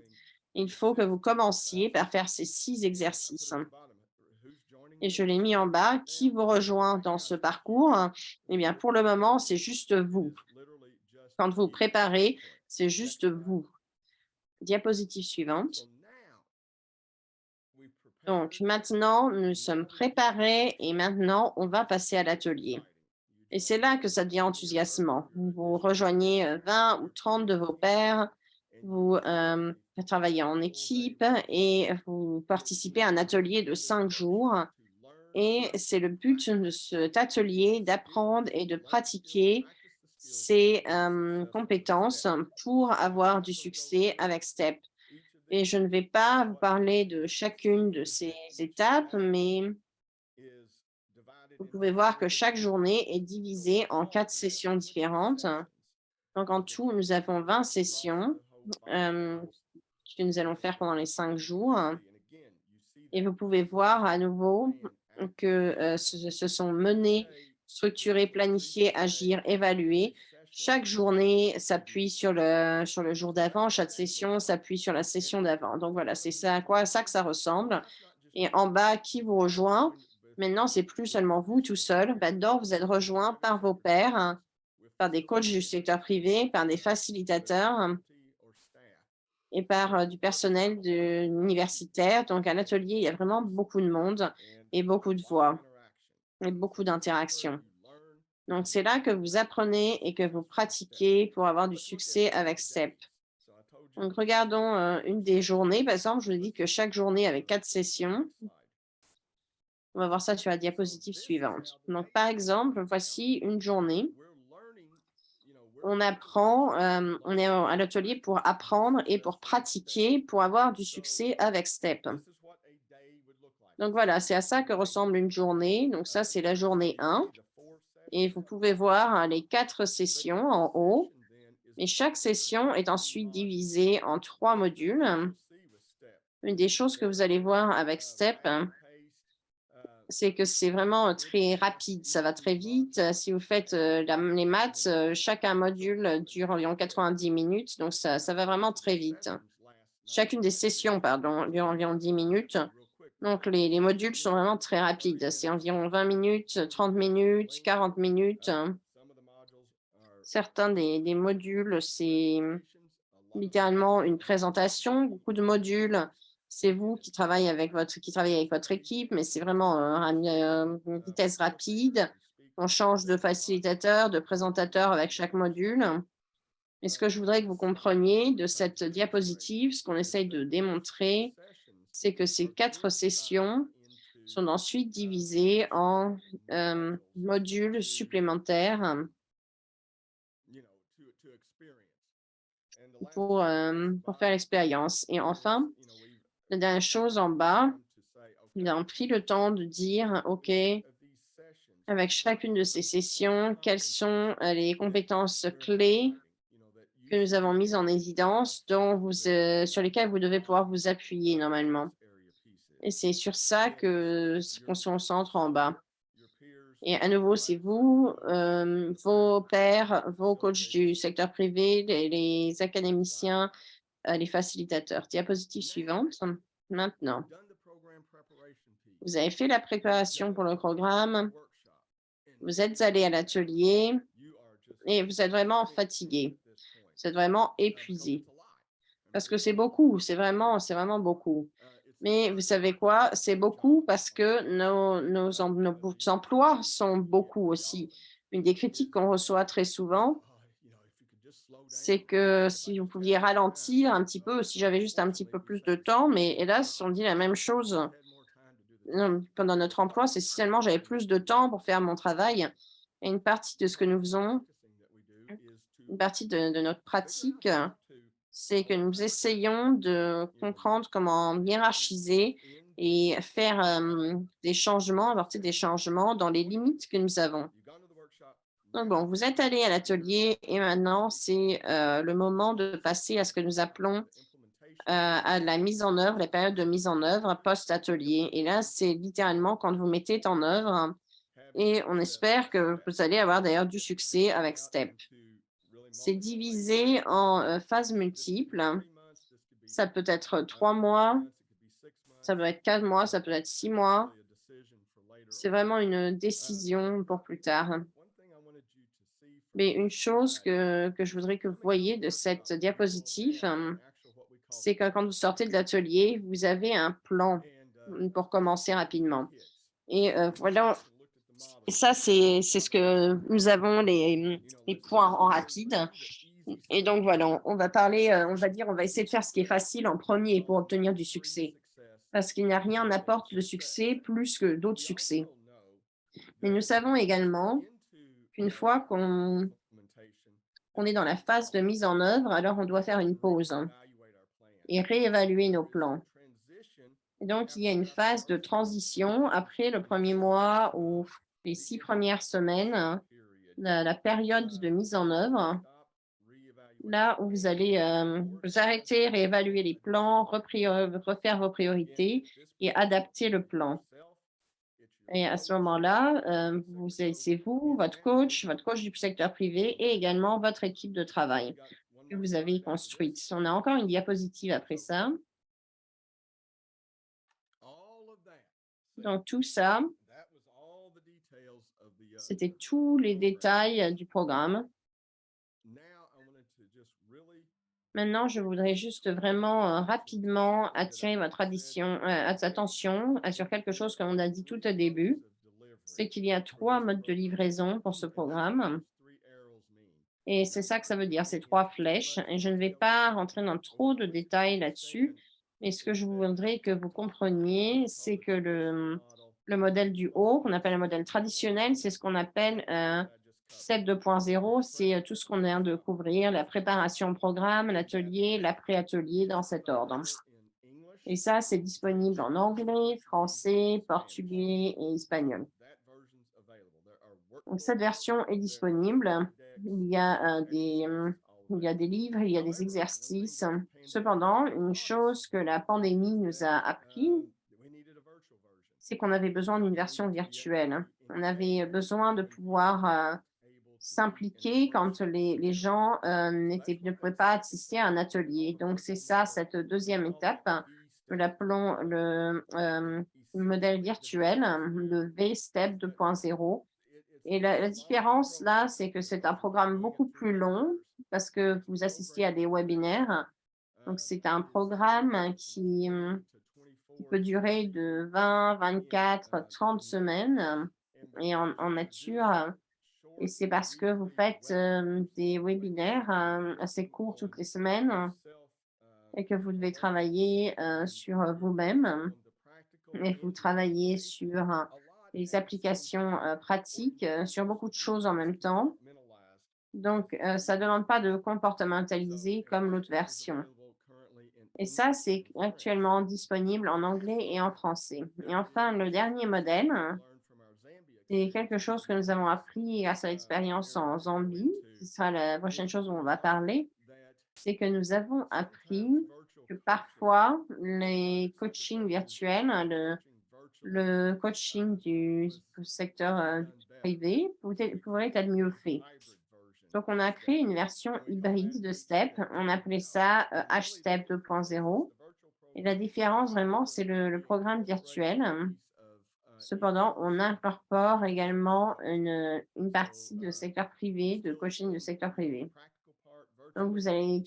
A: il faut que vous commenciez par faire ces 6 exercices. Et je l'ai mis en bas. Qui vous rejoint dans ce parcours? Eh bien, pour le moment, c'est juste vous. Quand vous préparez, c'est juste vous. Diapositive suivante. Donc maintenant, nous sommes préparés et maintenant, on va passer à l'atelier. Et c'est là que ça devient enthousiasmant. Vous rejoignez 20 ou 30 de vos pairs, vous travaillez en équipe et vous participez à un atelier de 5 jours. Et c'est le but de cet atelier d'apprendre et de pratiquer ces compétences pour avoir du succès avec STEP. Et je ne vais pas vous parler de chacune de ces étapes, mais vous pouvez voir que chaque journée est divisée en 4 sessions différentes. Donc, en tout, nous avons 20 sessions que nous allons faire pendant les 5 jours. Et vous pouvez voir à nouveau que se sont menées, structurées, planifiées, agir, évaluer. Chaque journée s'appuie sur le jour d'avant, chaque session s'appuie sur la session d'avant. Donc voilà, c'est ça à quoi ça que ça ressemble. Et en bas, qui vous rejoint? Maintenant, c'est plus seulement vous tout seul. Là-dedans, vous êtes rejoint par vos pairs, par des coachs du secteur privé, par des facilitateurs et par du personnel universitaire. Donc, à l'atelier, il y a vraiment beaucoup de monde et beaucoup de voix et beaucoup d'interactions. Donc, c'est là que vous apprenez et que vous pratiquez pour avoir du succès avec STEP. Donc, regardons une des journées. Par exemple, je vous dis que chaque journée avait 4 sessions. On va voir ça sur la diapositive suivante. Donc, par exemple, voici une journée. On apprend, on est à l'atelier pour apprendre et pour pratiquer, pour avoir du succès avec STEP. Donc voilà, c'est à ça que ressemble une journée. Donc ça, c'est la journée 1. Et vous pouvez voir les 4 sessions en haut. Et chaque session est ensuite divisée en 3 modules. Une des choses que vous allez voir avec STEP, c'est que c'est vraiment très rapide, ça va très vite. Si vous faites les maths, chaque module dure environ 90 minutes, donc ça va vraiment très vite. Chacune des sessions, pardon, dure environ 10 minutes. Donc les modules sont vraiment très rapides. C'est environ 20 minutes, 30 minutes, 40 minutes. Certains des modules, c'est littéralement une présentation. Beaucoup de modules, c'est vous qui travaillez avec votre équipe, mais c'est vraiment une vitesse rapide. On change de facilitateur, de présentateur avec chaque module. Et ce que je voudrais que vous compreniez de cette diapositive, ce qu'on essaye de démontrer, c'est que ces 4 sessions sont ensuite divisées en modules supplémentaires pour faire l'expérience. Et enfin, la dernière chose en bas, nous avons pris le temps de dire, OK, avec chacune de ces sessions, quelles sont les compétences clés que nous avons mises en évidence, sur lesquelles vous devez pouvoir vous appuyer normalement. Et c'est sur ça qu'on se concentre en bas. Et à nouveau, c'est vous, vos pairs, vos coachs du secteur privé, les académiciens, les facilitateurs. Diapositive suivante. Maintenant, vous avez fait la préparation pour le programme, vous êtes allé à l'atelier et vous êtes vraiment fatigué. Vous êtes vraiment épuisé. Parce que c'est beaucoup, c'est vraiment beaucoup. Mais vous savez quoi? C'est beaucoup parce que nos emplois sont beaucoup aussi. Une des critiques qu'on reçoit très souvent, c'est que si vous pouviez ralentir un petit peu, si j'avais juste un petit peu plus de temps, mais hélas, on dit la même chose pendant notre emploi, c'est si seulement j'avais plus de temps pour faire mon travail. Et une partie de ce que nous faisons, une partie de notre pratique, c'est que nous essayons de comprendre comment hiérarchiser et faire des changements, apporter des changements dans les limites que nous avons. Donc bon, vous êtes allé à l'atelier et maintenant c'est le moment de passer à ce que nous appelons à la mise en œuvre, la période de mise en œuvre post-atelier. Et là, c'est littéralement quand vous mettez en œuvre et on espère que vous allez avoir d'ailleurs du succès avec STEP. C'est divisé en phases multiples. Ça peut être 3 mois, ça peut être 4 mois, ça peut être 6 mois. C'est vraiment une décision pour plus tard. Mais une chose que je voudrais que vous voyez de cette diapositive, c'est que quand vous sortez de l'atelier, vous avez un plan pour commencer rapidement. Et voilà, ça, c'est ce que nous avons les points en rapide. Et donc, voilà, on va parler, on va dire, on va essayer de faire ce qui est facile en premier pour obtenir du succès. Parce qu'il n'y a rien n'apporte le succès plus que d'autres succès. Mais nous savons également qu'une fois qu'on est dans la phase de mise en œuvre, alors on doit faire une pause et réévaluer nos plans. Et donc, il y a une phase de transition après le premier mois ou les 6 premières semaines, la période de mise en œuvre, là où vous allez vous arrêter, réévaluer les plans, refaire vos priorités et adapter le plan. Et à ce moment-là, c'est vous, votre coach du secteur privé et également votre équipe de travail que vous avez construite. On a encore une diapositive après ça. Donc, tout ça, c'était tous les détails du programme. Maintenant, je voudrais juste vraiment rapidement attirer votre attention sur quelque chose qu'on a dit tout au début. C'est qu'il y a 3 modes de livraison pour ce programme. Et c'est ça que ça veut dire, ces 3 flèches. Et je ne vais pas rentrer dans trop de détails là-dessus. Mais ce que je voudrais que vous compreniez, c'est que le modèle du haut, qu'on appelle le modèle traditionnel, c'est ce qu'on appelle 7.2.0. C'est tout ce qu'on vient de couvrir, la préparation au programme, l'atelier, l'après-atelier dans cet ordre. Et ça, c'est disponible en anglais, français, portugais et espagnol. Donc, cette version est disponible. Il y a des livres, il y a des exercices. Cependant, une chose que la pandémie nous a appris, c'est qu'on avait besoin d'une version virtuelle. On avait besoin de pouvoir s'impliquer quand les gens ne pouvaient pas assister à un atelier. Donc, c'est ça, cette deuxième étape. Nous l'appelons le modèle virtuel, le V-Step 2.0. Et la différence là, c'est que c'est un programme beaucoup plus long parce que vous assistez à des webinaires. Donc, c'est un programme qui peut durer de 20, 24, 30 semaines et en nature. Et c'est parce que vous faites des webinaires assez courts toutes les semaines et que vous devez travailler sur vous-même et vous travaillez sur les applications pratiques sur beaucoup de choses en même temps. Donc, ça ne demande pas de comportementaliser comme l'autre version. Et ça, c'est actuellement disponible en anglais et en français. Et enfin, le dernier modèle, c'est quelque chose que nous avons appris grâce à l'expérience en Zambie, qui sera la prochaine chose dont on va parler. c'est que nous avons appris que parfois les coachings virtuels, le coaching du secteur privé pourrait être mieux fait. Donc, on a créé une version hybride de STEP. On appelait ça HSTEP 2.0. Et la différence vraiment, c'est le programme virtuel. Cependant, on incorpore également une partie de secteur privé, de coaching de secteur privé. Donc, vous allez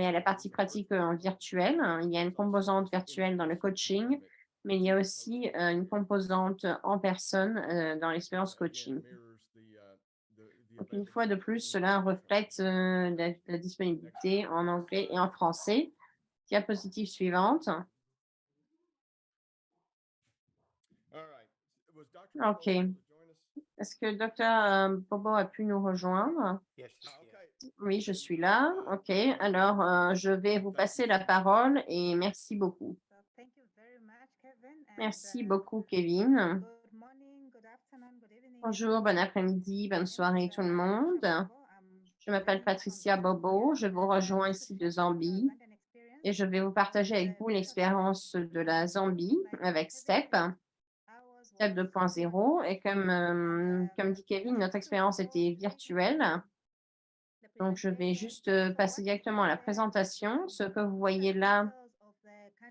A: à la partie pratique en virtuel. Il y a une composante virtuelle dans le coaching, mais il y a aussi une composante en personne dans l'expérience coaching. Donc, une fois de plus, cela reflète la disponibilité en anglais et en français. Diapositive suivante. OK. Est-ce que Dr. Bobo a pu nous rejoindre?
B: Yes, she's here.
A: Oui, je suis là. OK. Alors, je vais vous passer la parole et merci beaucoup. Merci beaucoup, Kevin. Bonjour, bon après-midi, bonne soirée tout le monde. Je m'appelle Patricia Bobo. Je vous rejoins ici de Zambie et je vais vous partager avec vous l'expérience de la Zambie avec STEP. STEP 2.0 et comme dit Kevin, notre expérience était virtuelle. Donc, je vais juste passer directement à la présentation. Ce que vous voyez là,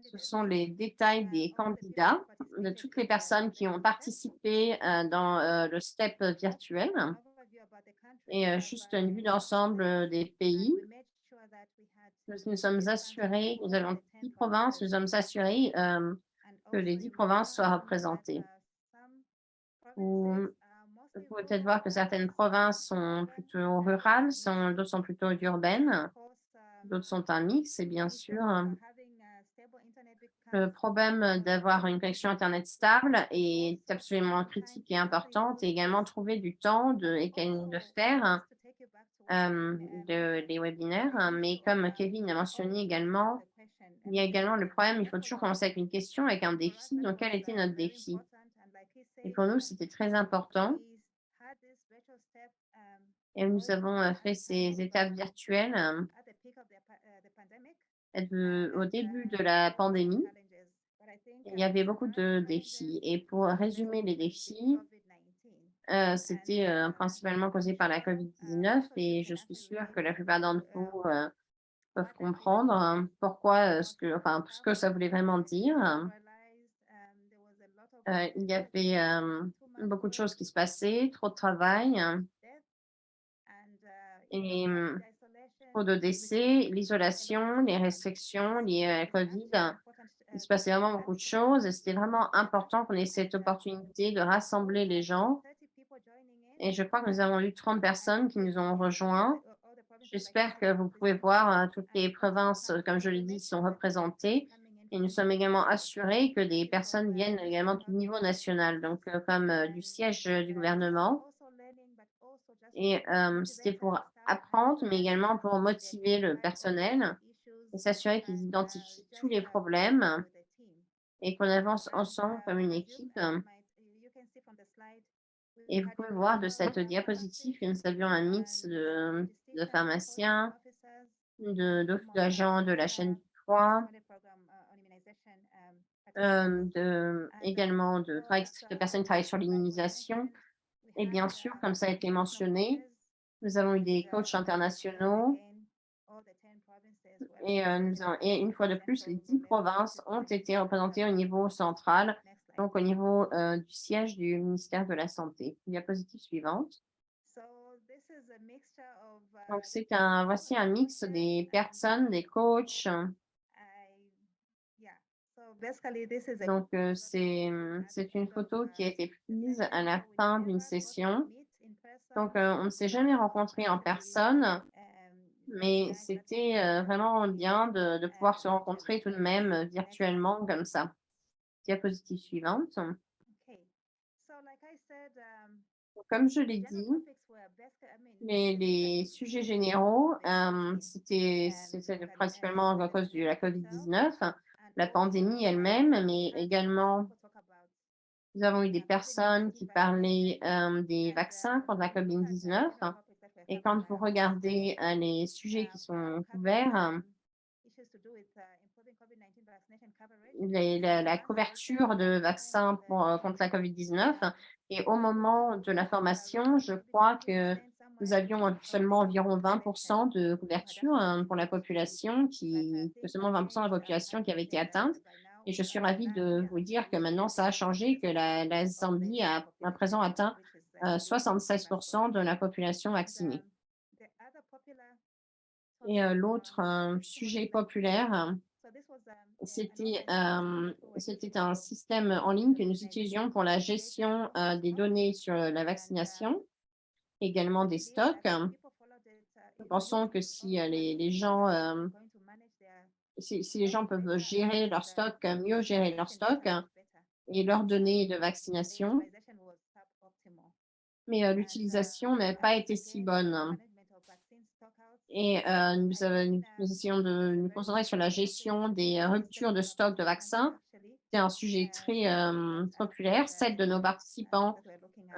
A: ce sont les détails des candidats, de toutes les personnes qui ont participé dans le STEP virtuel et juste une vue d'ensemble des pays. Nous sommes assurés, nous avons 10 provinces, nous sommes assurés que les 10 provinces soient représentées. Vous pouvez peut-être voir que certaines provinces sont plutôt rurales, d'autres sont plutôt urbaines, d'autres sont un mix et bien sûr, le problème d'avoir une connexion Internet stable est absolument critique et importante et également trouver du temps de faire des webinaires. Mais comme Kevin a mentionné également, il y a également le problème, il faut toujours commencer avec une question, avec un défi. Donc, quel était notre défi? Et pour nous, c'était très important. Et nous avons fait ces étapes virtuelles au début de la pandémie. Il y avait beaucoup de défis. Et pour résumer les défis, c'était principalement causé par la COVID-19 et je suis sûre que la plupart d'entre vous peuvent comprendre pourquoi, ce que ça voulait vraiment dire. Il y avait beaucoup de choses qui se passaient, trop de travail et trop de décès, l'isolation, les restrictions liées à la COVID. Il se passait vraiment beaucoup de choses et c'était vraiment important qu'on ait cette opportunité de rassembler les gens. Et je crois que nous avons eu 30 personnes qui nous ont rejoints. J'espère que vous pouvez voir toutes les provinces, comme je l'ai dit, sont représentées. Et nous sommes également assurés que des personnes viennent également du niveau national, donc comme du siège du gouvernement. Et c'était pour apprendre, mais également pour motiver le personnel et s'assurer qu'ils identifient tous les problèmes et qu'on avance ensemble comme une équipe. Et vous pouvez voir de cette diapositive que nous avions un mix de pharmaciens, d'agents de la chaîne 3, également de personnes qui travaillent sur l'immunisation. Et bien sûr, comme ça a été mentionné, nous avons eu des coachs internationaux et une fois de plus, les 10 provinces ont été représentées au niveau central, donc au niveau du siège du ministère de la Santé. Diapositive suivante. Donc, voici un mix des personnes, des coachs. Donc, c'est une photo qui a été prise à la fin d'une session. Donc, on ne s'est jamais rencontrés en personne, mais c'était vraiment bien de pouvoir se rencontrer tout de même virtuellement comme ça. Diapositive suivante. Comme je l'ai dit, les sujets généraux, c'était principalement à cause de la COVID-19, la pandémie elle-même, mais également, nous avons eu des personnes qui parlaient des vaccins contre la COVID-19. Et quand vous regardez les sujets qui sont couverts, la couverture de vaccins contre la COVID-19, et au moment de la formation, je crois que nous avions seulement environ 20% de couverture pour la population, que seulement 20% de la population qui avait été atteinte. Et je suis ravie de vous dire que maintenant, ça a changé, que la Zambie a à présent atteint 76% de la population vaccinée. Et l'autre sujet populaire, c'était un système en ligne que nous utilisions pour la gestion des données sur la vaccination, également des stocks. Nous pensons que si les gens, si les gens peuvent gérer leur stock, mieux gérer leur stock et leurs données de vaccination, mais l'utilisation n'a pas été si bonne. Et nous essayons de nous concentrer sur la gestion des ruptures de stock de vaccins. C'est un sujet très populaire. 7 de nos participants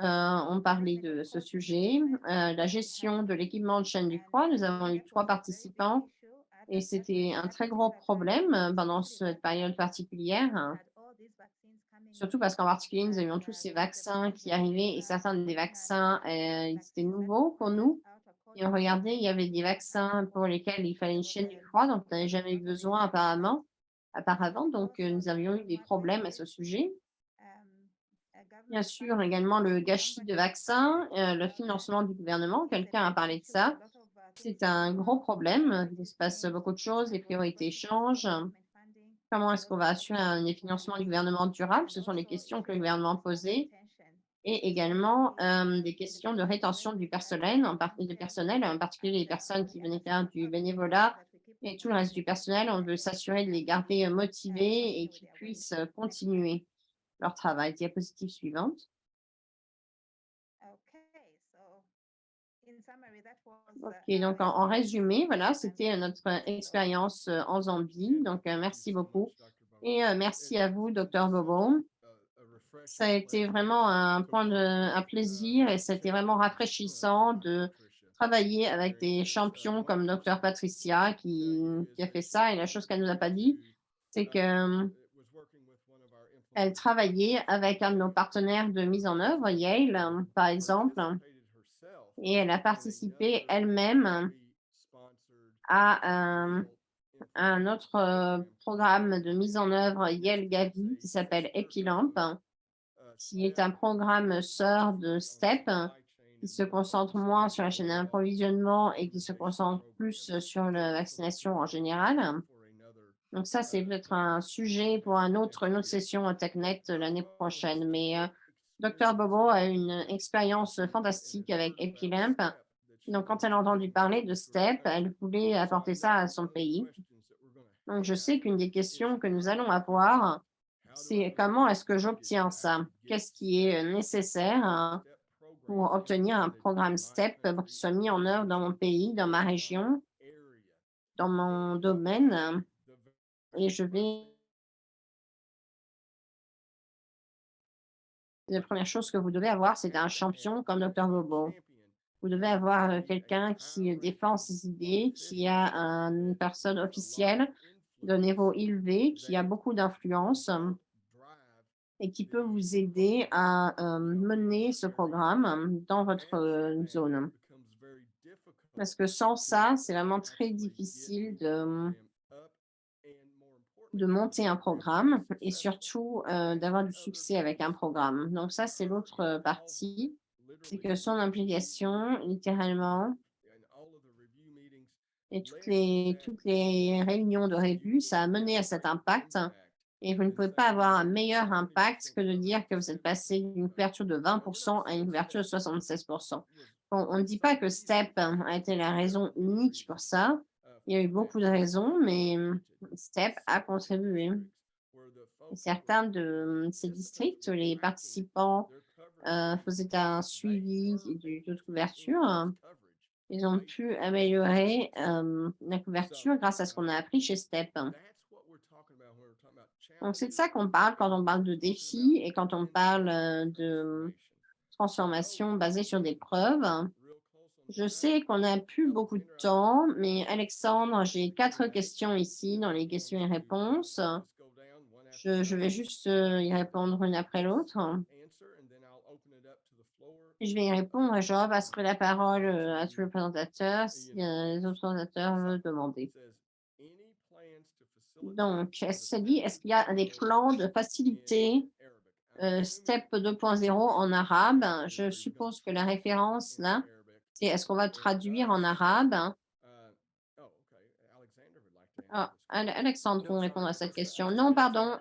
A: ont parlé de ce sujet. La gestion de l'équipement de chaîne du froid, nous avons eu 3 participants et c'était un très gros problème pendant cette période particulière, surtout parce qu'en particulier, nous avions tous ces vaccins qui arrivaient et certains des vaccins ils étaient nouveaux pour nous. Et on regardait, il y avait des vaccins pour lesquels il fallait une chaîne du froid, donc on n'avait jamais eu besoin auparavant. Donc, nous avions eu des problèmes à ce sujet. Bien sûr, également le gâchis de vaccins, le financement du gouvernement, quelqu'un a parlé de ça. C'est un gros problème. Il se passe beaucoup de choses, les priorités changent. Comment est-ce qu'on va assurer des financements du gouvernement durables? Ce sont les questions que le gouvernement posait. Et également des questions de rétention du personnel, en particulier les personnes qui venaient faire du bénévolat et tout le reste du personnel. On veut s'assurer de les garder motivés et qu'ils puissent continuer leur travail. Diapositive suivante. Ok, donc en résumé, voilà, c'était notre expérience en Zambie. Donc, merci beaucoup. Et merci à vous, Dr. Bobo. Ça a été vraiment un plaisir et c'était vraiment rafraîchissant de travailler avec des champions comme Dr. Patricia qui a fait ça. Et la chose qu'elle nous a pas dit, c'est que elle travaillait avec un de nos partenaires de mise en œuvre, Yale, par exemple, et elle a participé elle-même à un autre programme de mise en œuvre Yale Gavi qui s'appelle EpiLamp, qui est un programme sœur de STEP qui se concentre moins sur la chaîne d'approvisionnement et qui se concentre plus sur la vaccination en général. Donc ça, c'est peut-être un sujet pour une autre session TechNet l'année prochaine. Mais Dr. Bobo a une expérience fantastique avec EpiLamp. Donc, quand elle a entendu parler de STEP, elle voulait apporter ça à son pays. Donc, je sais qu'une des questions que nous allons avoir, c'est comment est-ce que j'obtiens ça? Qu'est-ce qui est nécessaire pour obtenir un programme STEP qui soit mis en œuvre dans mon pays, dans ma région, dans mon domaine? Et la première chose que vous devez avoir, c'est un champion comme Dr. Bobo. Vous devez avoir quelqu'un qui défend ses idées, qui a une personne officielle de niveau élevé, qui a beaucoup d'influence et qui peut vous aider à mener ce programme dans votre zone. Parce que sans ça, c'est vraiment très difficile de monter un programme et surtout d'avoir du succès avec un programme. Donc ça, c'est l'autre partie, c'est que son implication, littéralement, et toutes les réunions de revue, ça a mené à cet impact. Et vous ne pouvez pas avoir un meilleur impact que de dire que vous êtes passé d'une couverture de 20% à une couverture de 76%. Bon, on ne dit pas que STEP a été la raison unique pour ça. Il y a eu beaucoup de raisons, mais STEP a contribué. Et certains de ces districts, les participants faisaient un suivi du taux de couverture. Ils ont pu améliorer la couverture grâce à ce qu'on a appris chez STEP. Donc, c'est de ça qu'on parle quand on parle de défis et quand on parle de transformation basée sur des preuves. Je sais qu'on n'a plus beaucoup de temps, mais Alexandre, j'ai 4 questions ici dans les questions et réponses. Je vais juste y répondre une après l'autre. Je vais y répondre et je repasserai la parole à tous les présentateurs si les autres présentateurs veulent demander. Donc, est-ce qu'il y a des plans de faciliter STEP 2.0 en arabe? Je suppose que la référence là, c'est est-ce qu'on va traduire en arabe? Ah, Alexandre pour répondre à cette question. Non, pardon.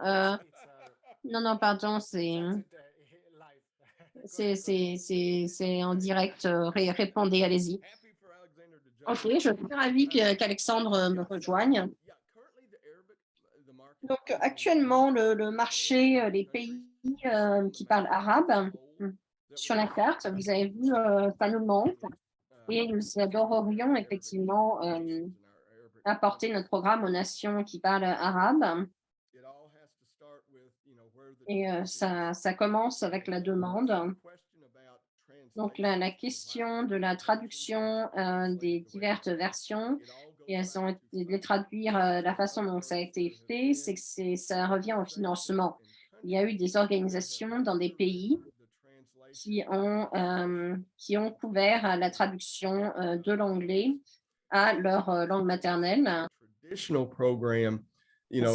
A: Non, pardon, c'est en direct. Répondez, allez-y. Ok, je suis ravie qu'Alexandre me rejoigne. Donc, actuellement, le marché, les pays qui parlent arabe, sur la carte, vous avez vu, ça nous manque et nous adorerions effectivement apporter notre programme aux nations qui parlent arabe. Et ça commence avec la demande. Donc, la question de la traduction des diverses versions, et elles ont été de les traduire, la façon dont ça a été fait, c'est que ça revient au financement. Il y a eu des organisations dans des pays qui ont couvert la traduction de l'anglais à leur langue maternelle. C'est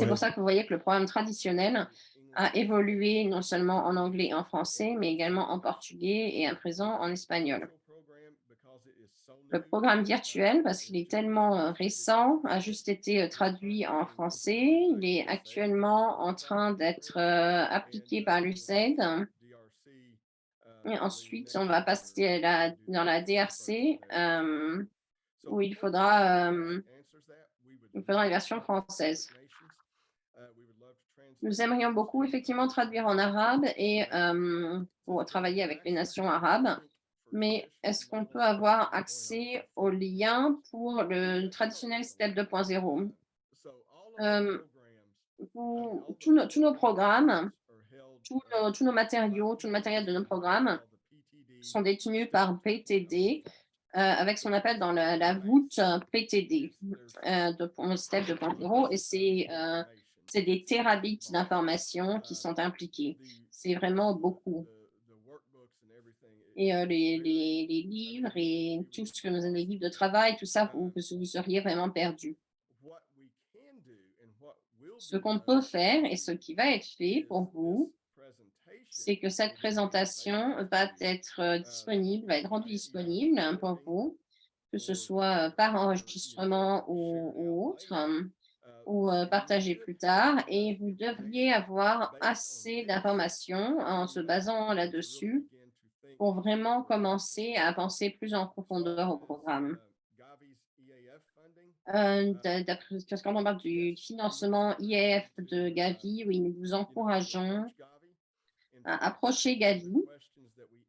A: pour ça que vous voyez que le programme traditionnel a évolué non seulement en anglais et en français, mais également en portugais et à présent en espagnol. Le programme virtuel, parce qu'il est tellement récent, a juste été traduit en français. Il est actuellement en train d'être appliqué par l'USAID. Et ensuite, on va passer dans la DRC, où il faudra une version française. Nous aimerions beaucoup effectivement traduire en arabe et pour travailler avec les nations arabes. Mais est-ce qu'on peut avoir accès aux liens pour le traditionnel STEP 2.0? Tous nos programmes, tous nos matériaux, tout le matériel de nos programmes sont détenus par PTD avec ce qu'on appelle dans la voûte PTD de STEP 2.0 et c'est des terabits d'informations qui sont impliqués. C'est vraiment beaucoup. Et les livres et tout ce que nous avons, les livres de travail, tout ça, vous seriez vraiment perdu. Ce qu'on peut faire et ce qui va être fait pour vous, c'est que cette présentation va être disponible, va être rendue disponible pour vous, que ce soit par enregistrement ou autre, ou partagé plus tard. Et vous devriez avoir assez d'informations en se basant là-dessus pour vraiment commencer à penser plus en profondeur au programme. Parce quand on parle du financement IAF de Gavi, oui, nous vous encourageons à approcher Gavi.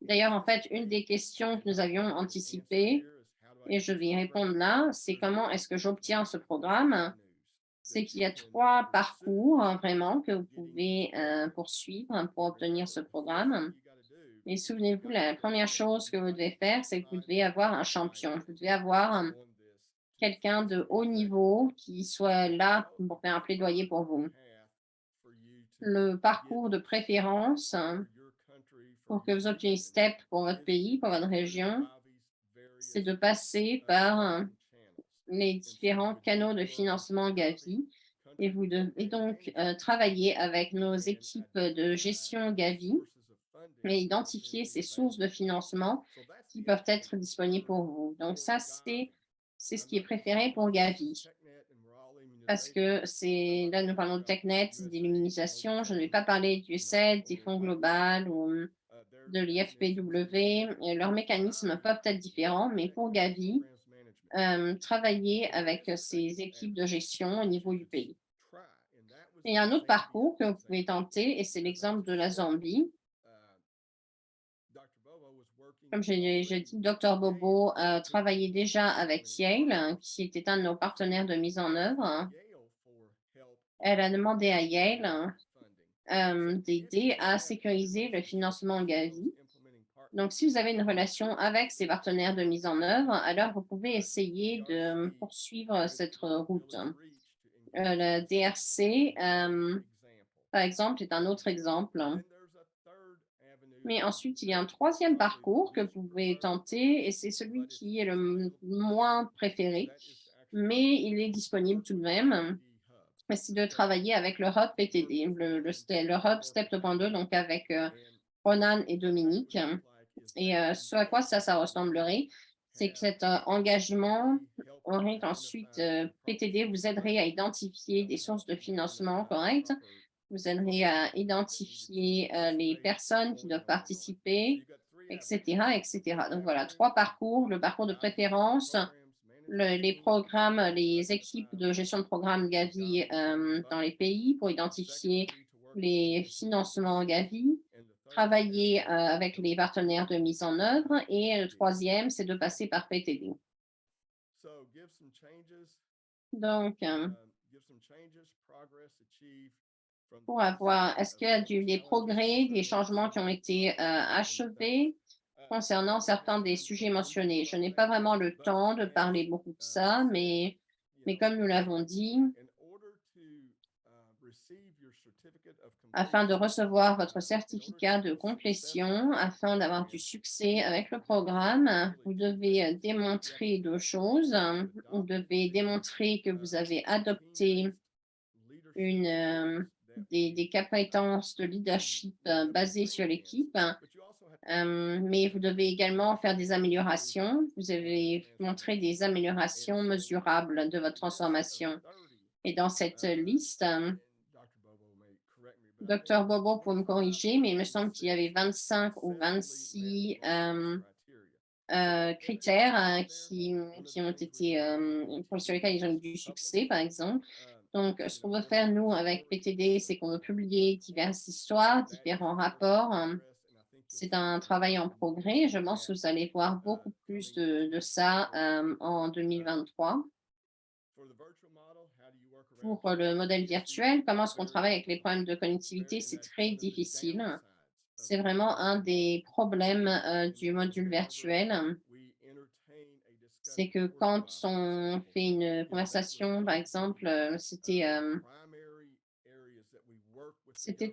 A: D'ailleurs, en fait, une des questions que nous avions anticipées, et je vais y répondre là, c'est comment est-ce que j'obtiens ce programme? C'est qu'il y a 3 parcours vraiment que vous pouvez poursuivre pour obtenir ce programme. Et souvenez-vous, la première chose que vous devez faire, c'est que vous devez avoir un champion. Vous devez avoir quelqu'un de haut niveau qui soit là pour faire un plaidoyer pour vous. Le parcours de préférence pour que vous obteniez STEP pour votre pays, pour votre région, c'est de passer par les différents canaux de financement Gavi et vous devez donc travailler avec nos équipes de gestion Gavi et identifier ces sources de financement qui peuvent être disponibles pour vous. Donc ça, c'est ce qui est préféré pour Gavi. Parce que là, nous parlons de TechNet, d'illuminisation. Je ne vais pas parler du CED, des fonds globaux ou de l'IFPW. Leurs mécanismes peuvent être différents, mais pour Gavi, travailler avec ces équipes de gestion au niveau du pays. Et un autre parcours que vous pouvez tenter, et c'est l'exemple de la Zambie. Comme j'ai dit, Dr Bobo travaillait déjà avec Yale, qui était un de nos partenaires de mise en œuvre. Elle a demandé à Yale d'aider à sécuriser le financement Gavi Donc, si vous avez une relation avec ces partenaires de mise en œuvre, alors vous pouvez essayer de poursuivre cette route. Le DRC, par exemple, est un autre exemple. Mais ensuite, il y a un troisième parcours que vous pouvez tenter et c'est celui qui est le moins préféré, mais il est disponible tout de même. C'est de travailler avec le hub PTD, le hub STEP 2.2, donc avec Ronan et Dominique. Et ce à quoi ça ressemblerait, c'est que cet engagement aurait ensuite, PTD vous aiderait à identifier des sources de financement correctes, vous aiderait à identifier les personnes qui doivent participer, etc., etc. Donc voilà, 3 parcours, le parcours de préférence, les programmes, les équipes de gestion de programme Gavi dans les pays pour identifier les financements Gavi, travailler avec les partenaires de mise en œuvre et le troisième, c'est de passer par PTD. Donc, pour avoir, est-ce qu'il y a des progrès, des changements qui ont été achevés concernant certains des sujets mentionnés? Je n'ai pas vraiment le temps de parler beaucoup de ça, mais comme nous l'avons dit, afin de recevoir votre certificat de complétion, afin d'avoir du succès avec le programme, vous devez démontrer 2 choses. Vous devez démontrer que vous avez adopté des compétences de leadership basées sur l'équipe, mais vous devez également faire des améliorations. Vous avez montré des améliorations mesurables de votre transformation. Et dans cette liste, Dr Bobo pour me corriger, mais il me semble qu'il y avait 25 ou 26 critères qui ont été, sur lesquels ils ont eu du succès, par exemple. Donc, ce qu'on veut faire, nous, avec PTD, c'est qu'on veut publier diverses histoires, différents rapports. C'est un travail en progrès. Je pense que vous allez voir beaucoup plus de ça en 2023. Pour le modèle virtuel, comment est-ce qu'on travaille avec les problèmes de connectivité? C'est très difficile. C'est vraiment un des problèmes du module virtuel. C'est que quand on fait une conversation, par exemple, c'était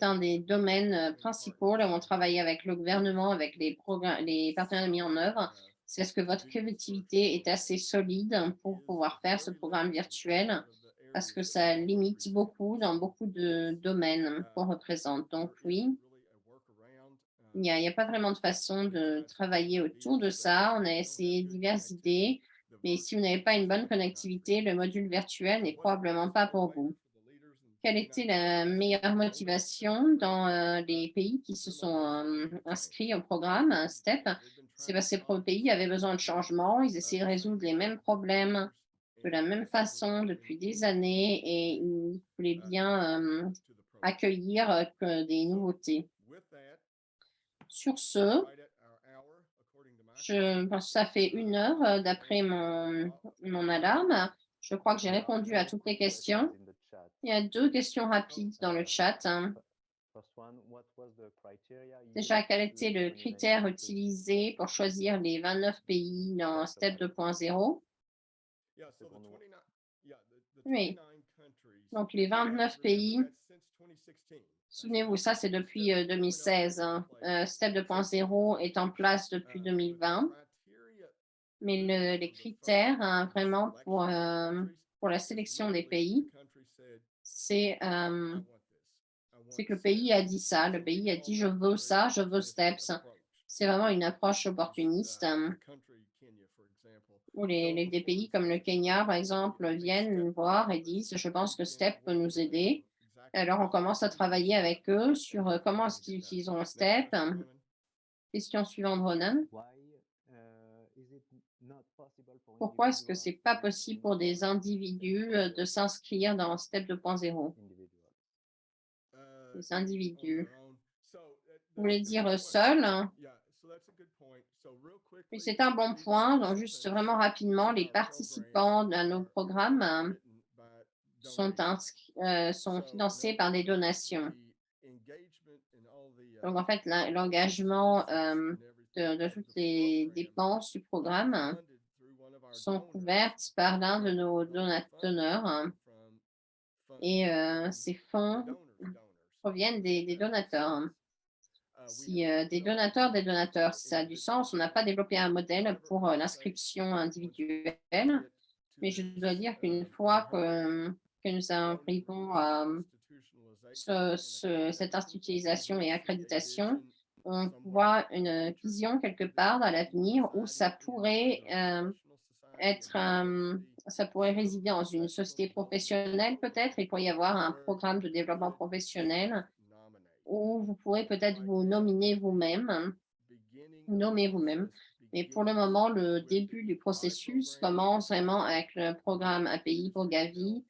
A: un des domaines principaux là où on travaillait avec le gouvernement, avec les partenaires mis en œuvre. C'est est-ce que votre connectivité est assez solide pour pouvoir faire ce programme virtuel? Parce que ça limite beaucoup dans beaucoup de domaines qu'on représente. Donc oui, il n'y a pas vraiment de façon de travailler autour de ça. On a essayé diverses idées, mais si vous n'avez pas une bonne connectivité, le module virtuel n'est probablement pas pour vous. Quelle était la meilleure motivation dans les pays qui se sont inscrits au programme STEP? C'est parce que ces pays avaient besoin de changement, ils essayaient de résoudre les mêmes problèmes de la même façon depuis des années et ils voulaient bien accueillir des nouveautés. Sur ce, je pense que ça fait 1 heure d'après mon alarme. Je crois que j'ai répondu à toutes les questions. Il y a 2 questions rapides dans le chat. Déjà, quel était le critère utilisé pour choisir les 29 pays dans STEP 2.0? Oui, donc les 29 pays, souvenez-vous, ça c'est depuis 2016. STEP 2.0 est en place depuis 2020. Mais les critères vraiment pour la sélection des pays, c'est que le pays a dit ça, le pays a dit je veux ça, je veux STEPS. C'est vraiment une approche opportuniste où des pays comme le Kenya, par exemple, viennent nous voir et disent je pense que STEP peut nous aider. Alors, on commence à travailler avec eux sur comment est-ce qu'ils utilisent STEP. Question suivante, Ronan. Pourquoi est-ce que c'est pas possible pour des individus de s'inscrire dans STEP 2.0? Les individus. Vous voulez dire seuls? Oui, c'est un bon point. Donc, juste vraiment rapidement, les participants à nos programmes sont financés par des donations. Donc, en fait, l'engagement de toutes les dépenses du programme sont couvertes par l'un de nos donateurs et ces fonds proviennent des donateurs. Si des donateurs, si ça a du sens, on n'a pas développé un modèle pour l'inscription individuelle, mais je dois dire qu'une fois que nous arrivons à cette institutionnalisation et accréditation, on voit une vision quelque part dans l'avenir où ça pourrait ça pourrait résider dans une société professionnelle peut-être. Il pourrait y avoir un programme de développement professionnel où vous pourrez peut-être vous nommer vous-même. Mais pour le moment, le début du processus commence vraiment avec le programme API pour Gavi,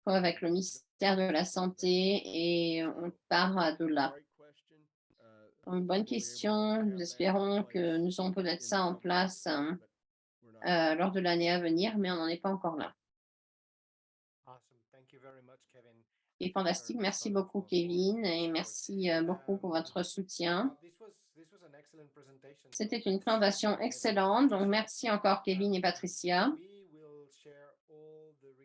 A: avec le ministère de la Santé et on part de là. Une bonne question. Nous espérons que nous aurons peut-être ça en place lors de l'année à venir, mais on n'en est pas encore là. C'est fantastique. Merci beaucoup, Kevin, et merci beaucoup pour votre soutien. C'était une présentation excellente. Donc, merci encore, Kevin et Patricia.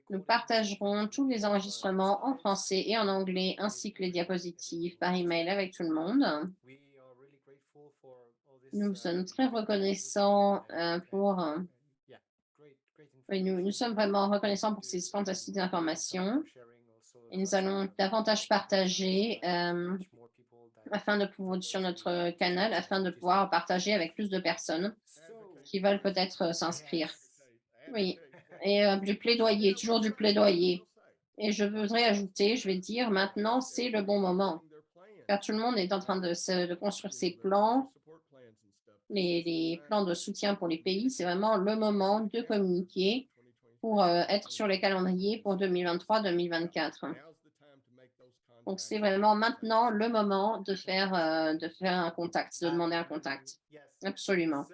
A: Nous partagerons tous les enregistrements en français et en anglais, ainsi que les diapositives par email avec tout le monde. Nous sommes très reconnaissants nous sommes vraiment reconnaissants pour ces fantastiques informations. Et nous allons davantage partager sur notre canal afin de pouvoir partager avec plus de personnes qui veulent peut-être s'inscrire. Oui, et du plaidoyer, toujours du plaidoyer. Et je voudrais ajouter, je vais dire, maintenant, c'est le bon moment. Car tout le monde est en train de construire ses plans, les plans de soutien pour les pays. C'est vraiment le moment de communiquer pour être sur les calendriers pour 2023-2024. Donc, c'est vraiment maintenant le moment de faire un contact, de demander un contact. Absolument.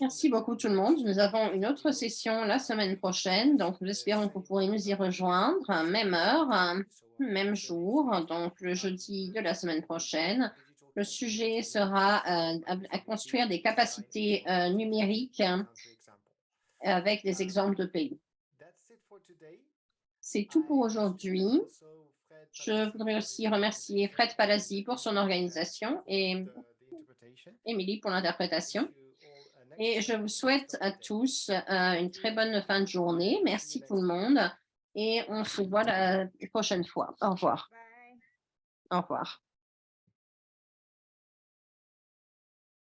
A: Merci beaucoup tout le monde. Nous avons une autre session la semaine prochaine, donc nous espérons que vous pourrez nous y rejoindre, même heure, même jour, donc le jeudi de la semaine prochaine. Le sujet sera à construire des capacités numériques avec des exemples de pays. C'est tout pour aujourd'hui. Je voudrais aussi remercier Fred Palazzi pour son organisation et Émilie pour l'interprétation. Et je vous souhaite à tous une très bonne fin de journée. Merci tout le monde et on se voit la prochaine fois. Au revoir. Au revoir.